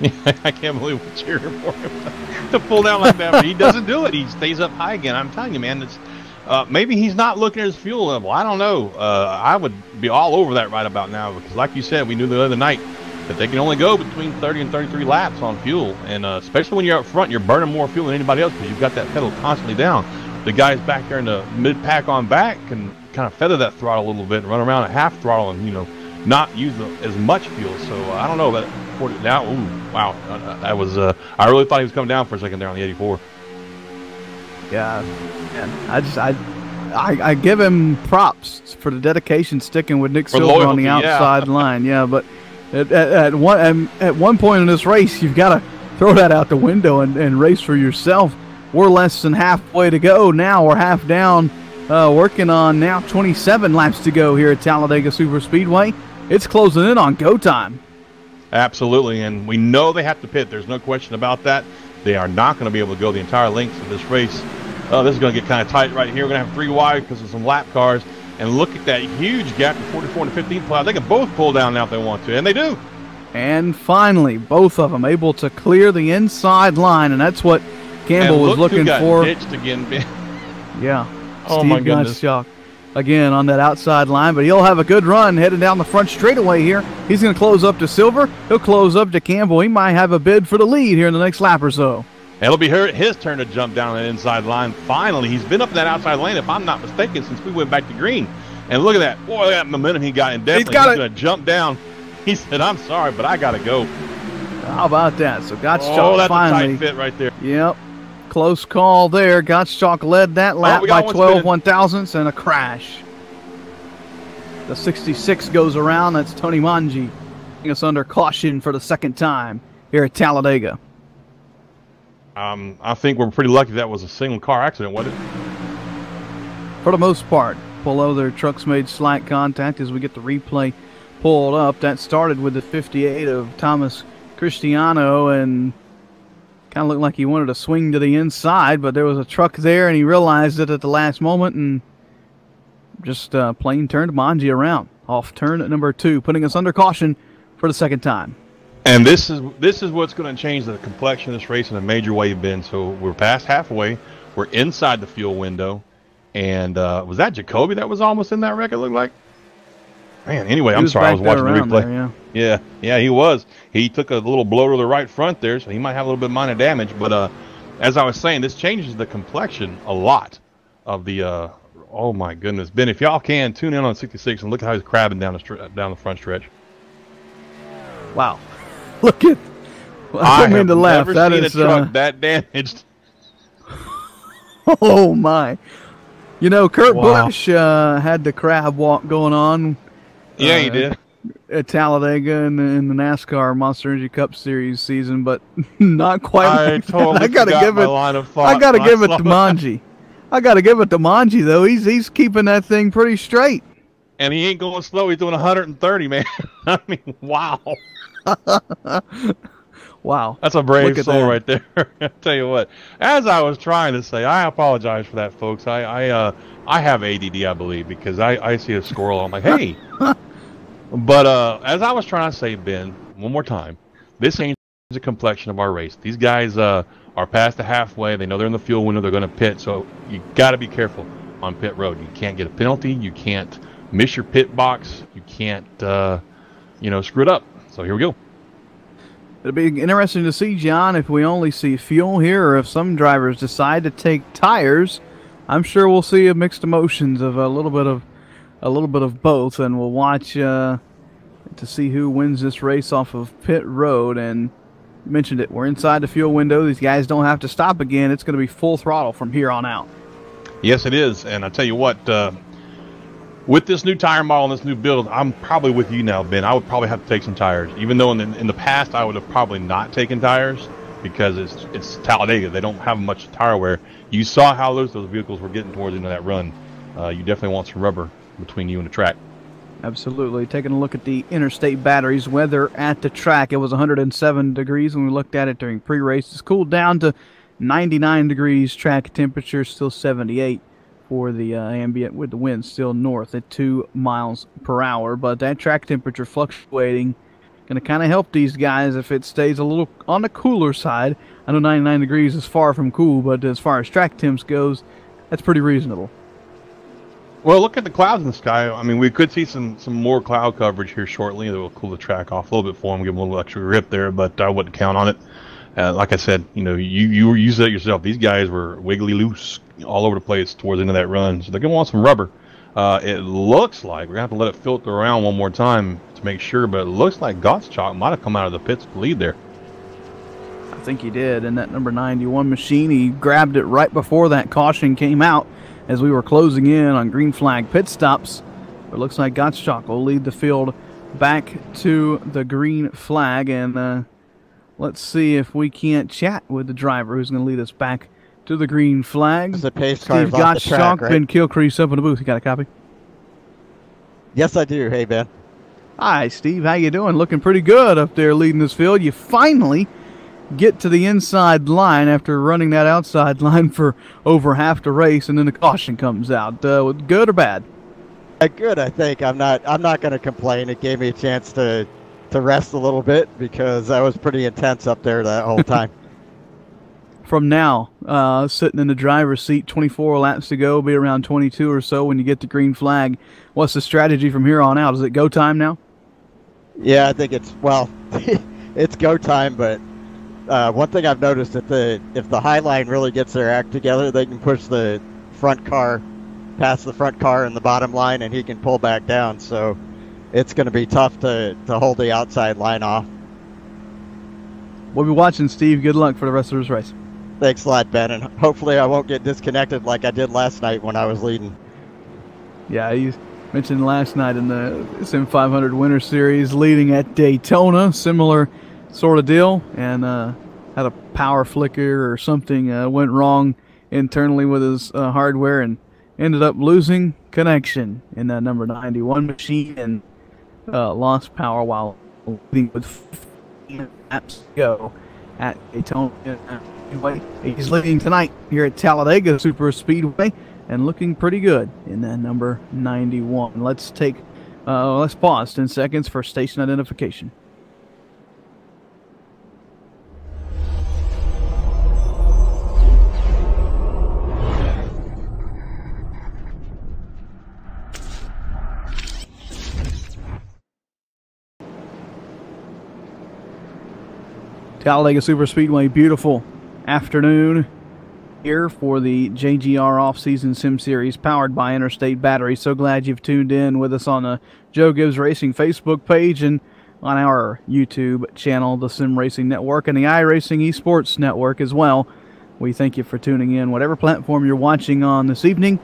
I can't believe we're cheering for him to pull down like that, but he doesn't do it. He stays up high again. I'm telling you, man, it's maybe he's not looking at his fuel level. I don't know. I would be all over that right about now because, like you said, we knew the other night that they can only go between 30 and 33 laps on fuel, and especially when you're up front, you're burning more fuel than anybody else because you've got that pedal constantly down. The guys back there in the mid-pack on back can kind of feather that throttle a little bit and run around at half throttle and, not use as much fuel. So I don't know about 40 now. Ooh, wow, that was. I really thought he was coming down for a second there on the 84. Yeah, man. I give him props for the dedication sticking with Nick Silver loyalty, on the outside line. Yeah, but at one point in this race, you've got to throw that out the window and race for yourself. We're less than halfway to go now. We're half down, working on now 27 laps to go here at Talladega Super Speedway. It's closing in on go time. Absolutely, and we know they have to pit. There's no question about that. They are not going to be able to go the entire length of this race. This is going to get kind of tight right here. We're going to have 3 wide because of some lap cars. And look at that huge gap to 44 and 15 plow. They can both pull down now if they want to, and they do. And finally, both of them able to clear the inside line, and that's what Campbell was looking for. Ditched again, Ben. Yeah. Oh, Steve my goodness. Gottschalk again on that outside line, but he'll have a good run heading down the front straightaway here. He's going to close up to Silver. He'll close up to Campbell. He might have a bid for the lead here in the next lap or so. It'll be his turn to jump down that inside line. Finally, he's been up in that outside lane, if I'm not mistaken, since we went back to green. And look at that. Boy, that momentum he got, and definitely he's going to jump down. He said, I'm sorry, but I got to go. How about that? So Gottschalk finally. Oh, that's a tight fit right there. Yep. Close call there. Gottschalk led that lap by 12 1/1000ths and a crash. The 66 goes around. That's Tony Manji. Us under caution for the second time here at Talladega. I think we're pretty lucky that was a single car accident, wasn't it? For the most part. Below their trucks made slight contact as we get the replay pulled up. That started with the 58 of Thomas Cristiano, and kind of looked like he wanted to swing to the inside, but there was a truck there, and he realized it at the last moment and just plain turned Manji around off turn at number 2, putting us under caution for the second time. And this is what's going to change the complexion of this race in a major way, Ben. So we're past halfway. We're inside the fuel window. And was that Jacoby that was almost in that wreck, it looked like? Man, anyway, I'm sorry. I was watching the replay. There, yeah, he was. He took a little blow to the right front there, so he might have a little bit of minor damage. But as I was saying, this changes the complexion a lot of the oh, my goodness. Ben, if y'all can, tune in on 66 and look at how he's crabbing down the front stretch. Wow. Look at. I have never seen a truck that damaged. Oh my! You know, Kurt Busch had the crab walk going on. Yeah, he did at Talladega in the NASCAR Monster Energy Cup Series season, but not quite. I gotta give it. I gotta give it to Manji. I gotta give it to Manji though. He's keeping that thing pretty straight. And he ain't going slow. He's doing 130, man. I mean, wow. Wow. That's a brave soul right there. I tell you what. As I was trying to say, I apologize for that, folks. I have ADD, I believe, because I see a squirrel. I'm like, hey. But as I was trying to say, Ben, one more time, this ain't the complexion of our race. These guys are past the halfway. They know they're in the fuel window. They're going to pit. So you got to be careful on pit road. You can't get a penalty. You can't miss your pit box. You can't, screw it up. So here we go. It'll be interesting to see, John, if we only see fuel here or if some drivers decide to take tires. I'm sure we'll see a mixed emotions of a little bit of both, and we'll watch to see who wins this race off of pit road. And you mentioned it, we're inside the fuel window. These guys don't have to stop again. It's going to be full throttle from here on out. Yes, it is. And I tell you what, with this new tire model and this new build, I'm probably with you now, Ben. I would probably have to take some tires. Even though in the past I would have probably not taken tires because it's Talladega. They don't have much tire wear. You saw how loose those vehicles were getting towards the end of that run. You definitely want some rubber between you and the track. Absolutely. Taking a look at the Interstate batteries weather at the track, it was 107 degrees when we looked at it during pre-race. It's cooled down to 99 degrees. Track temperature still 78 for the ambient, with the wind still north at 2 miles per hour. But that track temperature fluctuating going to kind of help these guys if it stays a little on the cooler side. I know 99 degrees is far from cool, but as far as track temps goes, that's pretty reasonable. Well, look at the clouds in the sky. I mean, we could see some more cloud coverage here shortly that will cool the track off a little bit for them, give them a little extra grip there, but I wouldn't count on it. Like I said, you said it yourself. These guys were wiggly loose all over the place towards the end of that run, so they're going to want some rubber. It looks like we're going to have to let it filter around one more time to make sure, but it looks like Gottschalk might have come out of the pits to lead there. I think he did. In that number 91 machine, he grabbed it right before that caution came out as we were closing in on green flag pit stops. It looks like Gottschalk will lead the field back to the green flag, and let's see if we can't chat with the driver who's going to lead us back to the green flag. The pace car Steve Gottschalk, right? Ben Kilcrease up in the booth. You got a copy? Yes, I do. Hey, Ben. Hi, Steve. How you doing? Looking pretty good up there leading this field. You finally get to the inside line after running that outside line for over half the race, and then the caution comes out. Good or bad? Good, I think. I'm not going to complain. It gave me a chance to rest a little bit because I was pretty intense up there that whole time. From now, sitting in the driver's seat, 24 laps to go, be around 22 or so when you get the green flag. What's the strategy from here on out? Is it go time now? Yeah, I think it's it's go time, but one thing I've noticed, if the high line really gets their act together, they can push the front car past the front car and the bottom line, and he can pull back down. So it's going to be tough to hold the outside line off. We'll be watching, Steve. Good luck for the rest of this race. Thanks a lot, Ben, and hopefully I won't get disconnected like I did last night when I was leading. Yeah, you mentioned last night in the Sim 500 Winter Series leading at Daytona. Similar sort of deal, and had a power flicker or something went wrong internally with his hardware and ended up losing connection in that number 91 machine and lost power while leading with 15 laps to go at Daytona. He's leading tonight here at Talladega Super Speedway and looking pretty good in that number 91. Let's pause 10 seconds for station identification. Talladega Super Speedway, beautiful afternoon here for the JGR Off-Season Sim Series powered by Interstate Battery. So glad you've tuned in with us on the Joe Gibbs Racing Facebook page and on our YouTube channel, the Sim Racing Network, and the iRacing Esports Network as well. We thank you for tuning in. Whatever platform you're watching on this evening,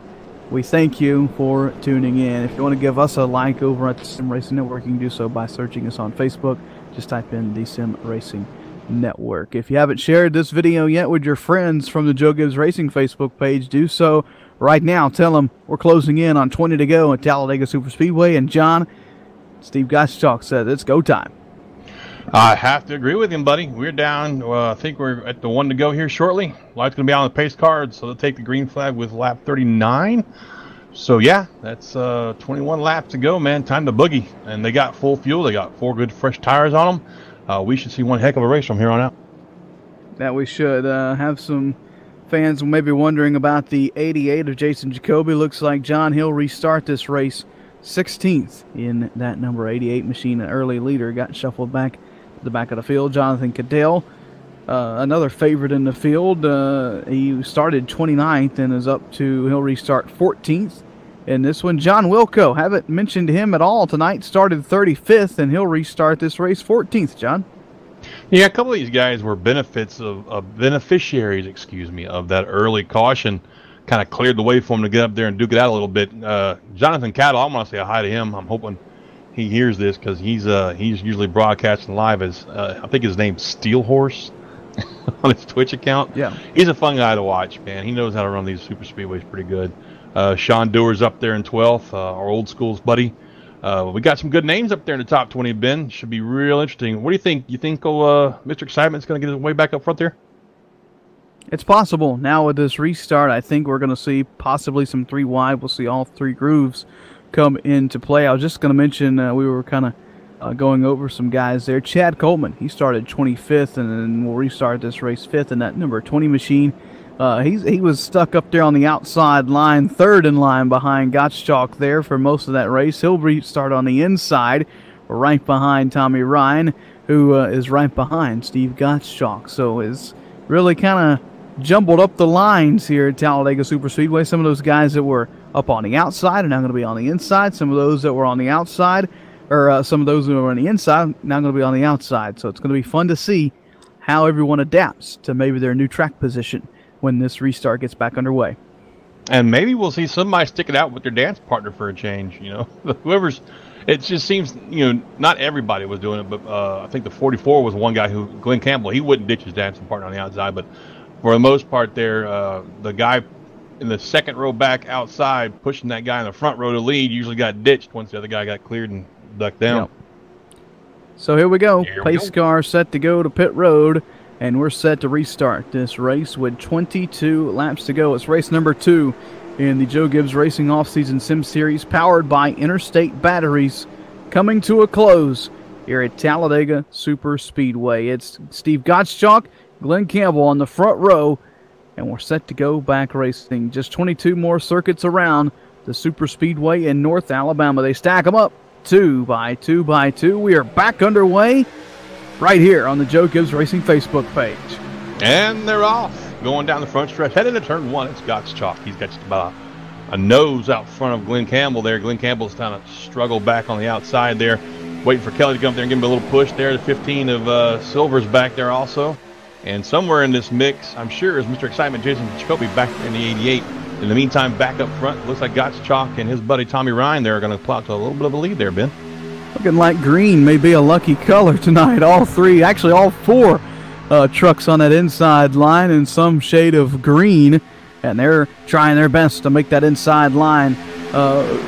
we thank you for tuning in. If you want to give us a like over at the Sim Racing Network, you can do so by searching us on Facebook. Just type in the Sim Racing Network. If you haven't shared this video yet with your friends from the Joe Gibbs Racing Facebook page, do so right now. Tell them we're closing in on 20 to go at Talladega Super Speedway. And John, Steve Gottschalk said it's go time. I have to agree with him, buddy. We're down. I think we're at the 1 to go here shortly. Light's going to be on the pace card, so they'll take the green flag with lap 39. So, yeah, that's 21 laps to go, man. Time to boogie. And they got full fuel. They got 4 good fresh tires on them. We should see one heck of a race from here on out. That we should. Have some fans maybe wondering about the 88 of Jason Jacoby. Looks like John Hill restart this race 16th in that number 88 machine. An early leader got shuffled back to the back of the field. Jonathan Cadell, another favorite in the field. He started 29th and is up to, he'll restart 14th. In this one, John Wilco, haven't mentioned him at all tonight, started 35th, and he'll restart this race 14th, John. Yeah, a couple of these guys were beneficiaries, of that early caution. Kind of cleared the way for him to get up there and duke it out a little bit. Jonathan Cattle, I want to say a hi to him. I'm hoping he hears this because he's usually broadcasting live as, I think his name's Steel Horse on his Twitch account. Yeah. He's a fun guy to watch, man. He knows how to run these super speedways pretty good. Sean Dewar's up there in 12th, our old schools buddy. We got some good names up there in the top 20, Ben. Should be real interesting. What do you think? You think Mr. Excitement's going to get his way back up front there? It's possible. Now with this restart, I think we're going to see possibly some 3 wide. We'll see all 3 grooves come into play. I was just going to mention we were kind of going over some guys there. Chad Coleman, he started 25th, and then we'll restart this race 5th in that number 20 machine. He was stuck up there on the outside line, 3rd in line behind Gottschalk there for most of that race. He'll restart on the inside, right behind Tommy Ryan, who is right behind Steve Gottschalk. So is really kind of jumbled up the lines here at Talladega Super Speedway. Some of those guys that were up on the outside are now going to be on the inside. Some of those that were on the outside, or some of those that were on the inside, now going to be on the outside. So it's going to be fun to see how everyone adapts to maybe their new track position when this restart gets back underway. And maybe we'll see somebody stick it out with their dance partner for a change, you know. Whoever's, it just seems, you know, not everybody was doing it, but I think the 44 was one guy who, Glenn Campbell, he wouldn't ditch his dancing partner on the outside, but for the most part there, the guy in the second row back outside pushing that guy in the front row to lead usually got ditched once the other guy got cleared and ducked down. Yep. So here we go. Pace car set to go to pit road. And we're set to restart this race with 22 laps to go. It's race number 2 in the Joe Gibbs Racing Off-Season Sim Series, powered by Interstate Batteries, coming to a close here at Talladega Super Speedway. It's Steve Gottschalk, Glenn Campbell on the front row, and we're set to go back racing. Just 22 more circuits around the Super Speedway in North Alabama. They stack them up 2 by 2 by 2. We are back underway right here on the Joe Gibbs Racing Facebook page. And they're off. Going down the front stretch. Heading to turn 1, it's Gottschalk. He's got just about a nose out front of Glenn Campbell there. Glenn Campbell's kind of struggled back on the outside there. Waiting for Kelly to come up there and give him a little push there. The 15 of Silver's back there also. And somewhere in this mix, I'm sure, is Mr. Excitement Jason Jacoby back there in the 88. In the meantime, back up front, looks like Gottschalk and his buddy Tommy Ryan there are going to plow to a little bit of a lead there, Ben. Looking like green may be a lucky color tonight. All 3, actually all 4 trucks on that inside line in some shade of green, and they're trying their best to make that inside line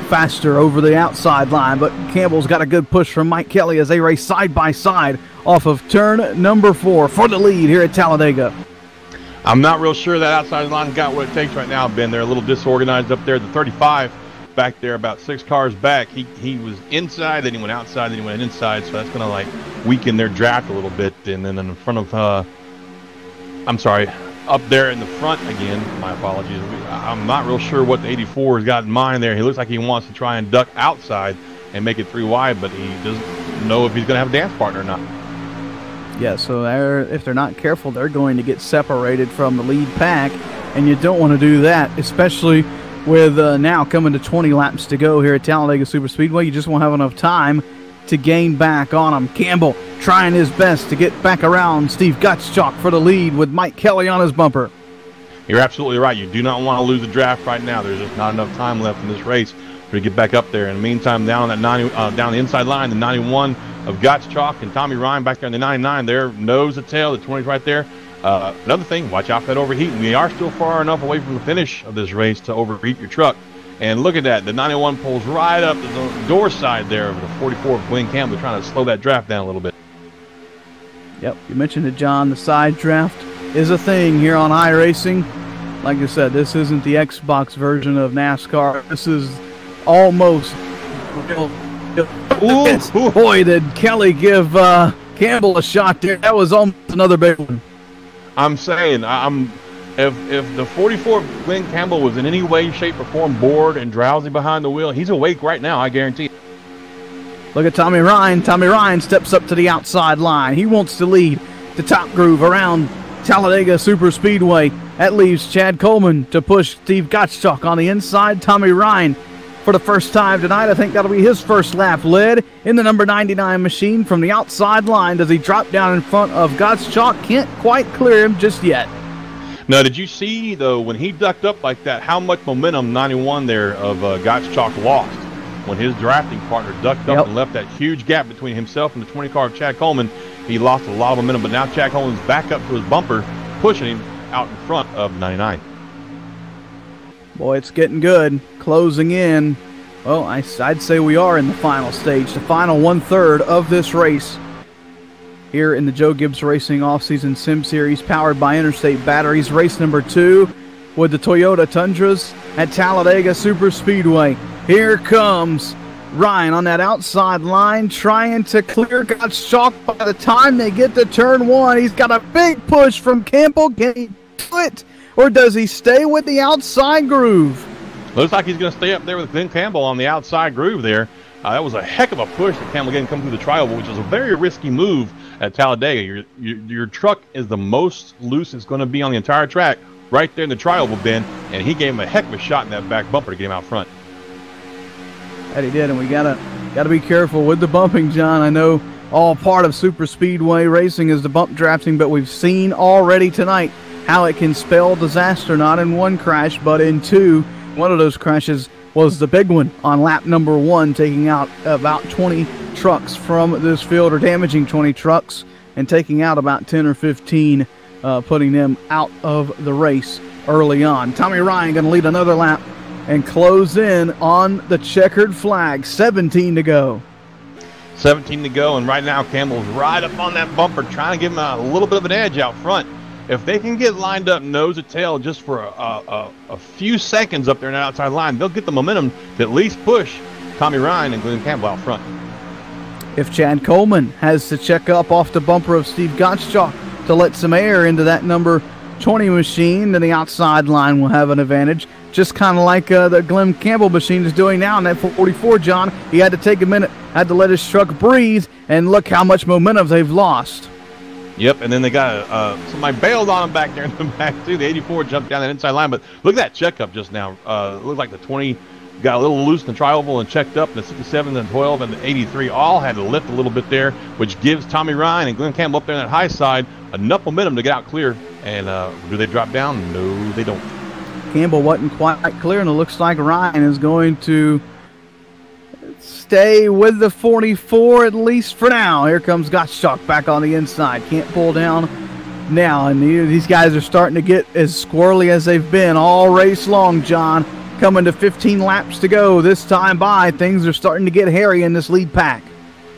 faster over the outside line. But Campbell's got a good push from Mike Kelly as they race side by side off of turn number 4 for the lead here at Talladega. I'm not real sure that outside line got what it takes right now, Ben. They're a little disorganized up there. The 35 back there, about 6 cars back. He was inside, then he went outside, then he went inside. So that's going to like weaken their draft a little bit. And then in front of, I'm sorry, up there in the front again. My apologies. I'm not real sure what the 84 has got in mind there. He looks like he wants to try and duck outside and make it 3 wide, but he doesn't know if he's going to have a dance partner or not. Yeah, so if they're not careful, they're going to get separated from the lead pack, and you don't want to do that, especially with now coming to 20 laps to go here at Talladega Superspeedway. You just won't have enough time to gain back on them. Campbell trying his best to get back around Steve Gottschalk for the lead with Mike Kelly on his bumper. You're absolutely right. You do not want to lose the draft right now. There's just not enough time left in this race to get back up there. In the meantime, down on that down the inside line, the 91 of Gottschalk and Tommy Ryan back there in the 99, they're nose to tail. The 20's right there. Another thing, watch out for that overheating. We are still far enough away from the finish of this race to overheat your truck. And look at that. The 91 pulls right up the door side there of the 44 of Glenn Campbell, trying to slow that draft down a little bit. Yep, you mentioned it, John. The side draft is a thing here on iRacing. Like I said, this isn't the Xbox version of NASCAR. This is almost real. Ooh. Boy, did Kelly give Campbell a shot there. That was almost another big one. I'm saying, if the 44 of Glenn Campbell was in any way, shape, or form bored and drowsy behind the wheel, he's awake right now, I guarantee. Look at Tommy Ryan. Tommy Ryan steps up to the outside line. He wants to lead the top groove around Talladega Superspeedway. That leaves Chad Coleman to push Steve Gottschalk on the inside. Tommy Ryan, for the first time tonight, I think that'll be his first lap, led in the number 99 machine from the outside line. Does he drop down in front of Gottschalk? Can't quite clear him just yet. Now, did you see, though, when he ducked up like that, how much momentum 91 there of Gottschalk lost when his drafting partner ducked up and left that huge gap between himself and the 20 car of Chad Coleman? He lost a lot of momentum, but now Chad Coleman's back up to his bumper, pushing him out in front of 99. Boy, it's getting good. Closing in. Well, I'd say we are in the final stage, the final 1/3 of this race here in the Joe Gibbs Racing Offseason Sim Series, powered by Interstate Batteries. Race number 2 with the Toyota Tundras at Talladega Superspeedway. Here comes Ryan on that outside line, trying to clear Gottschalk. By the time they get to turn 1, he's got a big push from Campbell. Can he do it, or does he stay with the outside groove? Looks like he's going to stay up there with Glenn Campbell on the outside groove there. That was a heck of a push that Campbell didn't come through the tri-oval, which is a very risky move at Talladega. Your truck is the most loose it's going to be on the entire track, right there in the tri-oval bin, and he gave him a heck of a shot in that back bumper to get him out front. That he did, and we gotta be careful with the bumping, John. I know all part of super speedway racing is the bump drafting, but we've seen already tonight how it can spell disaster, not in one crash, but in 2. One of those crashes was the big one on lap number 1, taking out about 20 trucks from this field, or damaging 20 trucks, and taking out about 10 or 15, putting them out of the race early on. Tommy Ryan going to lead another lap and close in on the checkered flag. 17 to go. 17 to go, and right now Campbell's right up on that bumper, trying to give him a little bit of an edge out front. If they can get lined up nose to tail just for a few seconds up there in that outside line, they'll get the momentum to at least push Tommy Ryan and Glenn Campbell out front. If Chad Coleman has to check up off the bumper of Steve Gottschalk to let some air into that number 20 machine, then the outside line will have an advantage. Just kind of like the Glenn Campbell machine is doing now in that 44, John. He had to take a minute, had to let his truck breathe, and look how much momentum they've lost. Yep, and then they got somebody bailed on him back there in the back, too. The 84 jumped down that inside line, but look at that checkup just now. It looked like the 20 got a little loose in the tri-oval and checked up. The 67, the 12, and the 83 all had to lift a little bit there, which gives Tommy Ryan and Glenn Campbell up there on that high side enough momentum to get out clear. And do they drop down? No, they don't. Campbell wasn't quite clear, and it looks like Ryan is going to stay with the 44, at least for now. Here comes Gottschalk back on the inside. Can't pull down now, and these guys are starting to get as squirrely as they've been all race long, John. Coming to 15 laps to go this time by, things are starting to get hairy in this lead pack.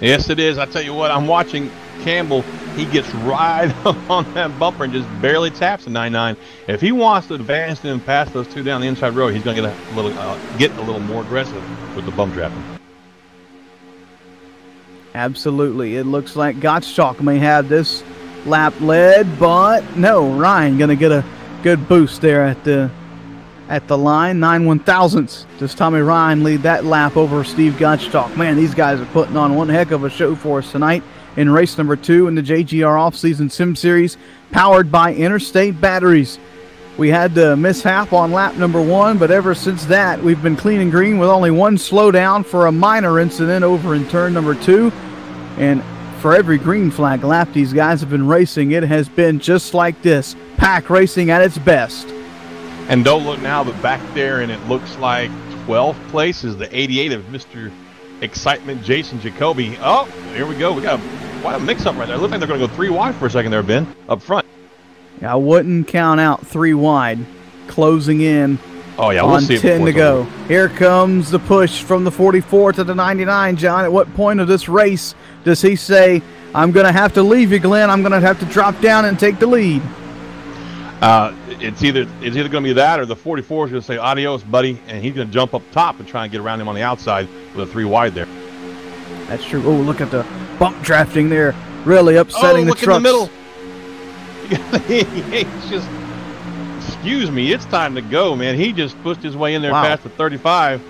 Yes, it is. I tell you what, I'm watching Campbell. He gets right on that bumper and just barely taps the 99. If he wants to advance and pass those two down the inside road, he's going to get a little more aggressive with the bump drafting. Absolutely. It looks like Gottschalk may have this lap led, but no, Ryan going to get a good boost there at the line. 9/1000ths does Tommy Ryan lead that lap over Steve Gottschalk. Man, these guys are putting on one heck of a show for us tonight in race number 2 in the JGR Off-Season Sim Series, powered by Interstate batteries. We had the mishap on lap number 1, but ever since that, we've been clean and green with only one slowdown for a minor incident over in turn number 2. And for every green flag lap these guys have been racing, it has been just like this. Pack racing at its best. And don't look now, but back there, and it looks like 12th place is the 88 of Mr. Excitement, Jason Jacoby. Oh, here we go. We got quite a mix-up right there. It looks like they're going to go 3 wide for a second there, Ben, up front. Yeah, I wouldn't count out 3 wide, closing in. Oh, yeah, we'll on see 10 to go. Here comes the push from the 44 to the 99, John. At what point of this race does he say, I'm going to have to leave you, Glenn. I'm going to have to drop down and take the lead? It's either going to be that or the 44 is going to say, adios, buddy, and he's going to jump up top and try and get around him on the outside with a 3 wide there. That's true. Oh, look at the bump drafting there. Really upsetting the trucks. Look in the middle. He's just, excuse me, it's time to go, man. He just pushed his way in there past the 35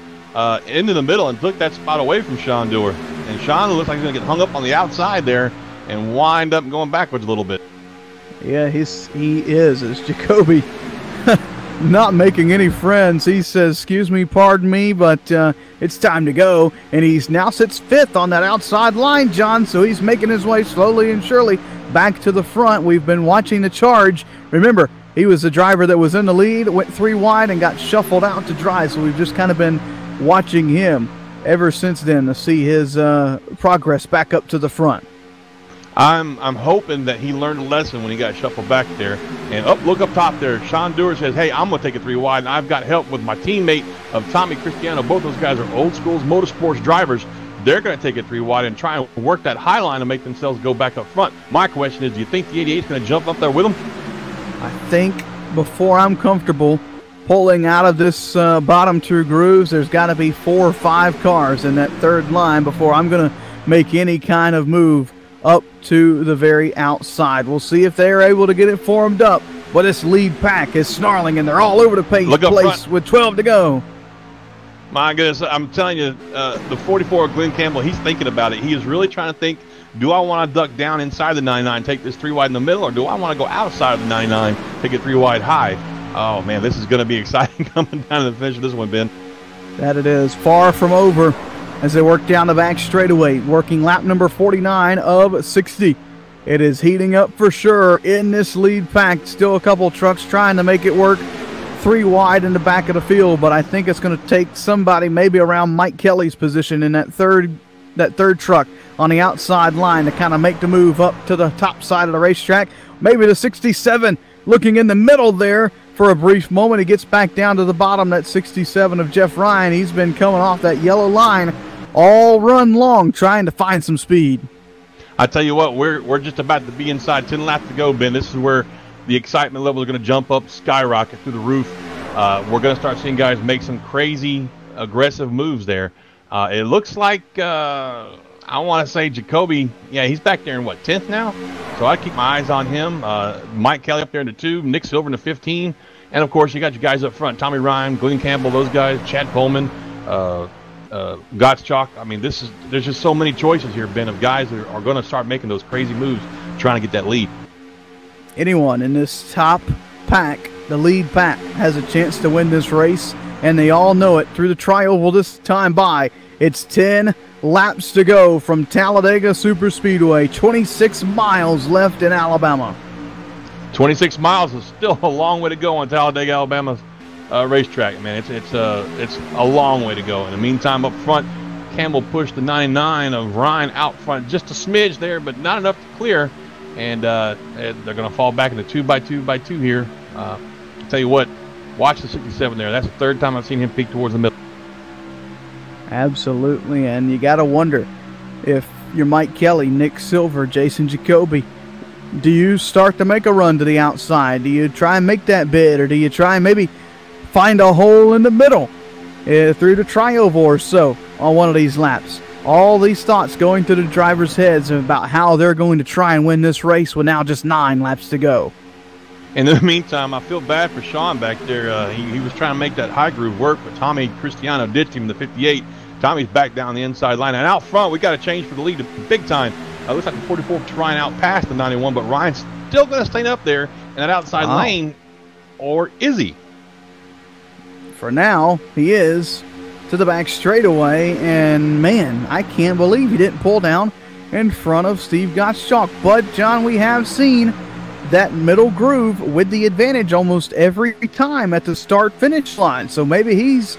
into the middle and took that spot away from Sean Dewar. And Sean looks like he's going to get hung up on the outside there and wind up going backwards a little bit. Yeah, he is. It's Jacoby not making any friends. He says, excuse me, pardon me, but it's time to go. And he's now sits 5th on that outside line, John, so he's making his way slowly and surely back to the front. We've been watching the charge. Remember, he was the driver that was in the lead, went 3 wide, and got shuffled out to dry, so we've just kind of been watching him ever since then to see his progress back up to the front. I'm hoping that he learned a lesson when he got shuffled back there. And look up top there. Sean Dewar says, hey, I'm going to take it 3 wide, and I've got help with my teammate of Tommy Cristiano. Both those guys are old schools motorsports drivers. They're going to take it 3 wide and try and work that high line and make themselves go back up front. My question is, do you think the 88 is going to jump up there with him? I think before I'm comfortable pulling out of this bottom 2 grooves, there's got to be 4 or 5 cars in that 3rd line before I'm going to make any kind of move up to the very outside. We'll see if they're able to get it formed up. But this lead pack is snarling, and they're all over the place with 12 to go. My goodness, I'm telling you, the 44 Glenn Campbell, he's thinking about it. He is really trying to think, do I want to duck down inside the 99, take this 3 wide in the middle, or do I want to go outside of the 99, take it 3 wide high? Oh, man, this is going to be exciting coming down to the finish of this one, Ben. That it is. Far from over as they work down the back straightaway, working lap number 49 of 60. It is heating up for sure in this lead pack. Still a couple trucks trying to make it work 3 wide in the back of the field, but I think it's going to take somebody maybe around Mike Kelly's position in that third truck on the outside line to kind of make the move up to the top side of the racetrack. Maybe the 67 looking in the middle there for a brief moment. He gets back down to the bottom, that 67 of Jeff Ryan. He's been coming off that yellow line all run long trying to find some speed. I tell you what, we're just about to be inside 10 laps to go, Ben. This is where the excitement level is going to jump up, skyrocket through the roof. We're going to start seeing guys make some crazy, aggressive moves there. It looks like, I want to say Jacoby, yeah, he's back there in, what, 10th now? So I keep my eyes on him. Mike Kelly up there in the 2, Nick Silver in the 15. And, of course, you got your guys up front, Tommy Ryan, Glenn Campbell, those guys, Chad Pullman, Gottschalk. I mean, there's just so many choices here, Ben, of guys that are going to start making those crazy moves trying to get that lead. Anyone in this top pack, the lead pack, has a chance to win this race, and they all know it through the tri-oval this time by. It's 10 laps to go from Talladega Superspeedway. 26 miles left in Alabama. 26 miles is still a long way to go on Talladega, Alabama's racetrack, man. It's a long way to go. In the meantime, up front, Campbell pushed the 99 of Ryan out front just a smidge there, but not enough to clear. and they're going to fall back into 2x2 here. I'll tell you what, watch the 67 there. That's the third time I've seen him peek towards the middle. Absolutely, and you got to wonder if you're Mike Kelly, Nick Silver, Jason Jacoby, do you start to make a run to the outside? Do you try and make that bid, or do you try and maybe find a hole in the middle through the tri-oval or so on one of these laps? All these thoughts going through the drivers' heads about how they're going to try and win this race with now just 9 laps to go. In the meantime, I feel bad for Sean back there. He was trying to make that high groove work, but Tommy Cristiano ditched him, the 58. Tommy's back down the inside line. And out front, we got to change for the lead big time. Looks like the 44 trying out past the 91, but Ryan's still going to stay up there in that outside lane. Or is he? For now, he is to the back straightaway. And, man, I can't believe he didn't pull down in front of Steve Gottschalk. But, John, we have seen that middle groove with the advantage almost every time at the start-finish line. So maybe he's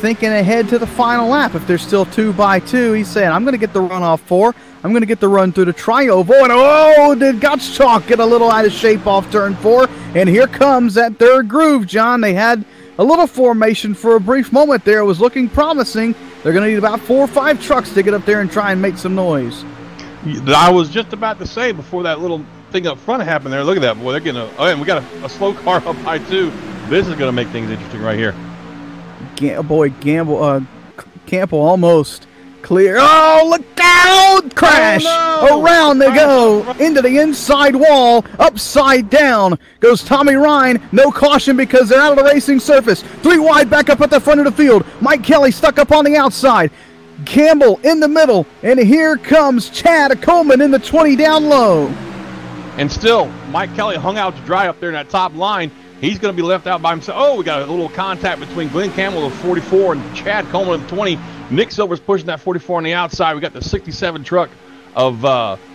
thinking ahead to the final lap. If there's still 2x2, he's saying, I'm going to get the run off 4. I'm going to get the run through the tri-oval. And oh, did Gottschalk get a little out of shape off turn 4? And here comes that third groove, John. They had a little formation for a brief moment there. It was looking promising. They're going to need about 4 or 5 trucks to get up there and try and make some noise. I was just about to say before that little thing up front happened there. Look at that, boy. They're getting and we got a slow car up high too. This is going to make things interesting right here. Campbell almost clear. Oh, look out! Crash! Oh, no! Around they go into the inside wall. Upside down goes Tommy Ryan. No caution because they're out of the racing surface. 3 wide back up at the front of the field. Mike Kelly stuck up on the outside. Campbell in the middle, and here comes Chad Coleman in the 20 down low. And still, Mike Kelly hung out to dry up there in that top line. He's going to be left out by himself. Oh, we got a little contact between Glenn Campbell of 44 and Chad Coleman of 20. Nick Silver's pushing that 44 on the outside. We got the 67 truck of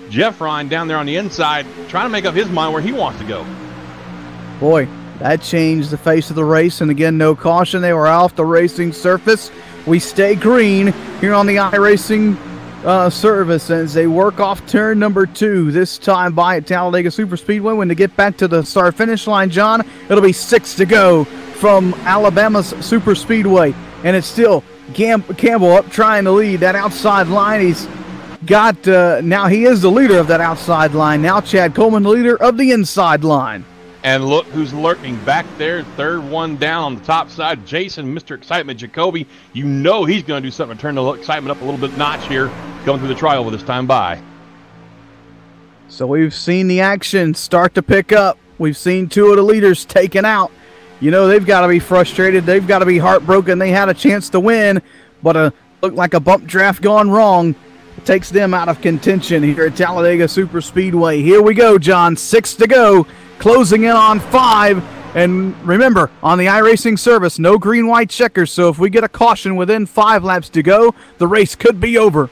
Jeff Ryan down there on the inside, trying to make up his mind where he wants to go. Boy, that changed the face of the race. And again, no caution. They were off the racing surface. We stay green here on the iRacing service as they work off turn number 2, this time by at Talladega Superspeedway. When they get back to the start-finish line, John, it'll be 6 to go from Alabama's Superspeedway. And it's still Campbell up trying to lead that outside line. He's got, now he is the leader of that outside line. Now Chad Coleman, the leader of the inside line. And look who's lurking back there, third one down on the top side. Jason, Mr. Excitement, Jacoby. You know he's going to do something to turn the excitement up a little bit notch here, going through the tri-oval this time by. So we've seen the action start to pick up. We've seen 2 of the leaders taken out. You know they've got to be frustrated. They've got to be heartbroken. They had a chance to win, but looked like a bump draft gone wrong. It takes them out of contention here at Talladega Superspeedway. Here we go, John. 6 to go. Closing in on 5, and remember, on the iRacing service, no green-white checkers, so if we get a caution within 5 laps to go, the race could be over.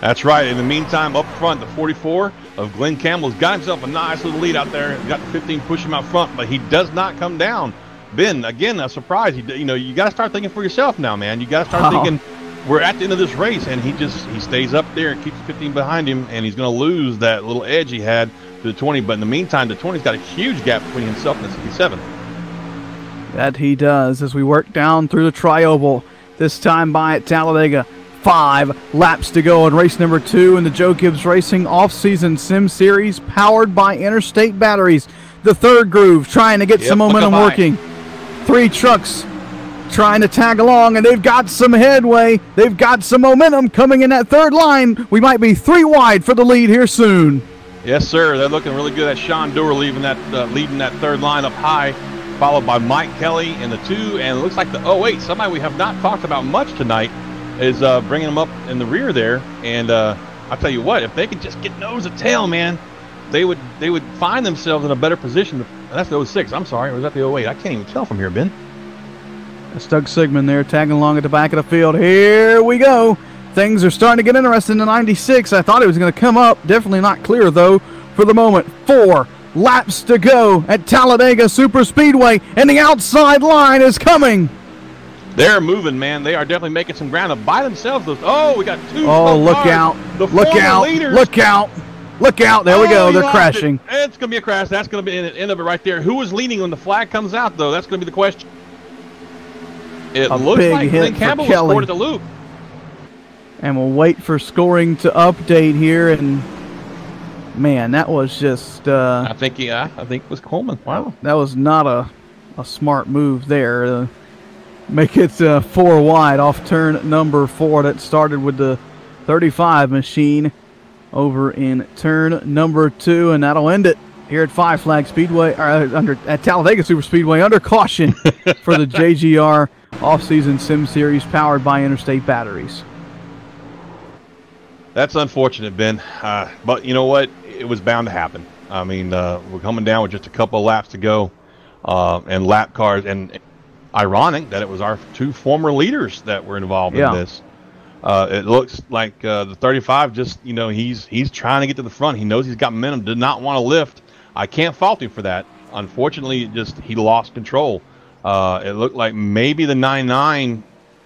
That's right. In the meantime, up front, the 44 of Glenn Campbell's got himself a nice little lead out there. He's got the 15 pushing him out front, but he does not come down. Ben, again, a surprise. You got to start thinking for yourself now, man. You got to start thinking we're at the end of this race, and he stays up there and keeps 15 behind him, and he's going to lose that little edge he had to the 20, but in the meantime, the 20's got a huge gap between himself and the 67. That he does as we work down through the tri-oval, this time by at Talladega. 5 laps to go in race number 2 in the Joe Gibbs Racing off-season sim series powered by Interstate batteries. The third groove trying to get some momentum working. 3 trucks trying to tag along, and they've got some headway. They've got some momentum coming in that third line. We might be 3 wide for the lead here soon. Yes, sir. They're looking really good. At Sean Doerr leading that third line up high, followed by Mike Kelly in the 2, and it looks like the 08, somebody we have not talked about much tonight, is bringing them up in the rear there. And I'll tell you what, if they could just get nose to tail, man, they would find themselves in a better position. That's the 06. I'm sorry, or was that the 08? I can't even tell from here, Ben. That's Doug Sigmund there tagging along at the back of the field. Here we go. Things are starting to get interesting in the 96. I thought it was going to come up. Definitely not clear, though, for the moment. 4 laps to go at Talladega Superspeedway, and the outside line is coming. They're moving, man. They are definitely making some ground up by themselves. Oh, we got 2. Oh, look out. Look out. Look out. Look out. There we go. you They're lost crashing. It's going to be a crash. That's going to be the end of it right there. Who was leading when the flag comes out, though? That's going to be the question. It looks big like hit Glenn for Campbell was Kelly. scored at the loop. And we'll wait for scoring to update here. And, man, that was just... I think it was Coleman. Wow. That was not a smart move there. Make it 4 wide off turn number 4. That started with the 35 machine over in turn number 2. And that'll end it here at Five Flag Speedway, or at Talladega Superspeedway, under caution for the JGR Off-Season Sim Series powered by Interstate batteries. That's unfortunate, Ben. But you know what? It was bound to happen. I mean, we're coming down with just a couple of laps to go, and lap cars. And ironic that it was our 2 former leaders that were involved in this. It looks like the 35 just, he's trying to get to the front. He knows he's got momentum. Did not want to lift. I can't fault him for that. Unfortunately, he lost control. It looked like maybe the 9.9.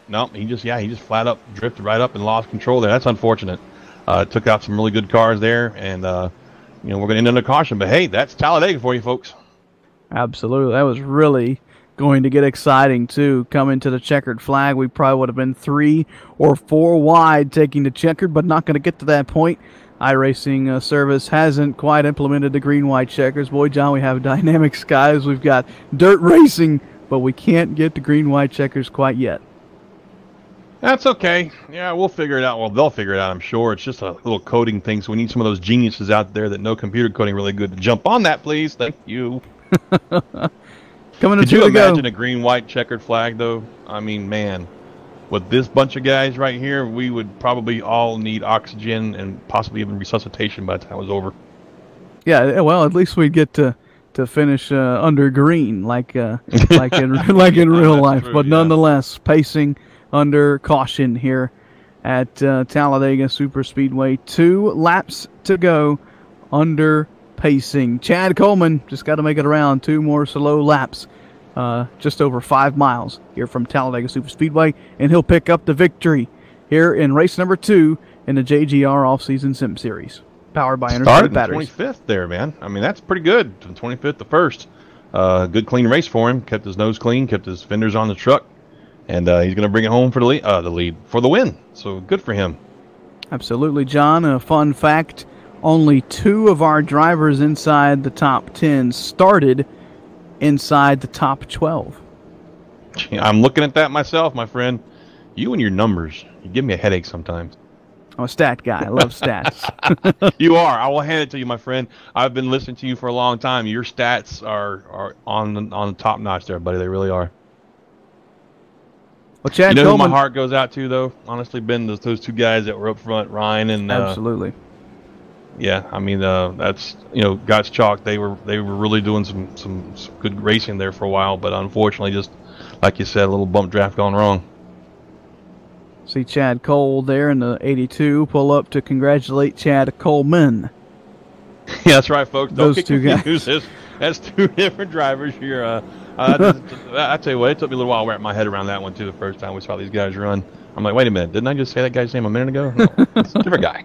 No, he just flat up drifted right up and lost control there. That's unfortunate. Took out some really good cars there, and we're going to end under caution. But hey, that's Talladega for you folks. Absolutely, that was really going to get exciting too. Coming to the checkered flag, we probably would have been 3 or 4 wide taking the checkered, but not going to get to that point. iRacing service hasn't quite implemented the green-white checkers. Boy, John, we have dynamic skies. We've got dirt racing, but we can't get the green-white checkers quite yet. That's okay. Yeah, we'll figure it out. Well, they'll figure it out, I'm sure. It's just a little coding thing, so we need some of those geniuses out there that know computer coding really good to jump on that, please. Thank you. Coming Could you imagine a green-white checkered flag, though? I mean, man, with this bunch of guys right here, we would probably all need oxygen and possibly even resuscitation by the time it was over. Yeah, well, at least we'd get to finish under green, like in real life. True, but yeah. nonetheless, pacing under caution here at Talladega Superspeedway. 2 laps to go under pacing. Chad Coleman just got to make it around 2 more slow laps, just over 5 miles here from Talladega Superspeedway, and he'll pick up the victory here in race number 2 in the JGR Off-Season Sim Series, powered by Interstate batteries. 25th there, man. I mean, that's pretty good. From 25th to 1st. Good clean race for him. Kept his nose clean, kept his fenders on the truck, and he's going to bring it home for the lead for the win. So good for him. Absolutely, John. A fun fact: only 2 of our drivers inside the top 10 started inside the top 12. I'm looking at that myself, my friend. You and your numbers, you give me a headache sometimes. I'm a stat guy. I love stats. You are. I will hand it to you, my friend. I've been listening to you for a long time. Your stats are on the top notch there, buddy. They really are. Well, Chad you know Coleman, who my heart goes out to, though? Honestly, Ben, those 2 guys that were up front, Ryan and absolutely. Yeah, I mean that's God's chalk. They were really doing some good racing there for a while, but unfortunately, just like you said, a little bump draft gone wrong. See Chad Cole there in the 82 pull up to congratulate Chad Coleman. Yeah, that's right, folks. Don't Those get 2 confused. guys. That's 2 different drivers here. I tell you what, it took me a little while to wrap my head around that one too. The first time we saw these guys run, I'm like, wait a minute, didn't I just say that guy's name a minute ago? No, it's a different guy.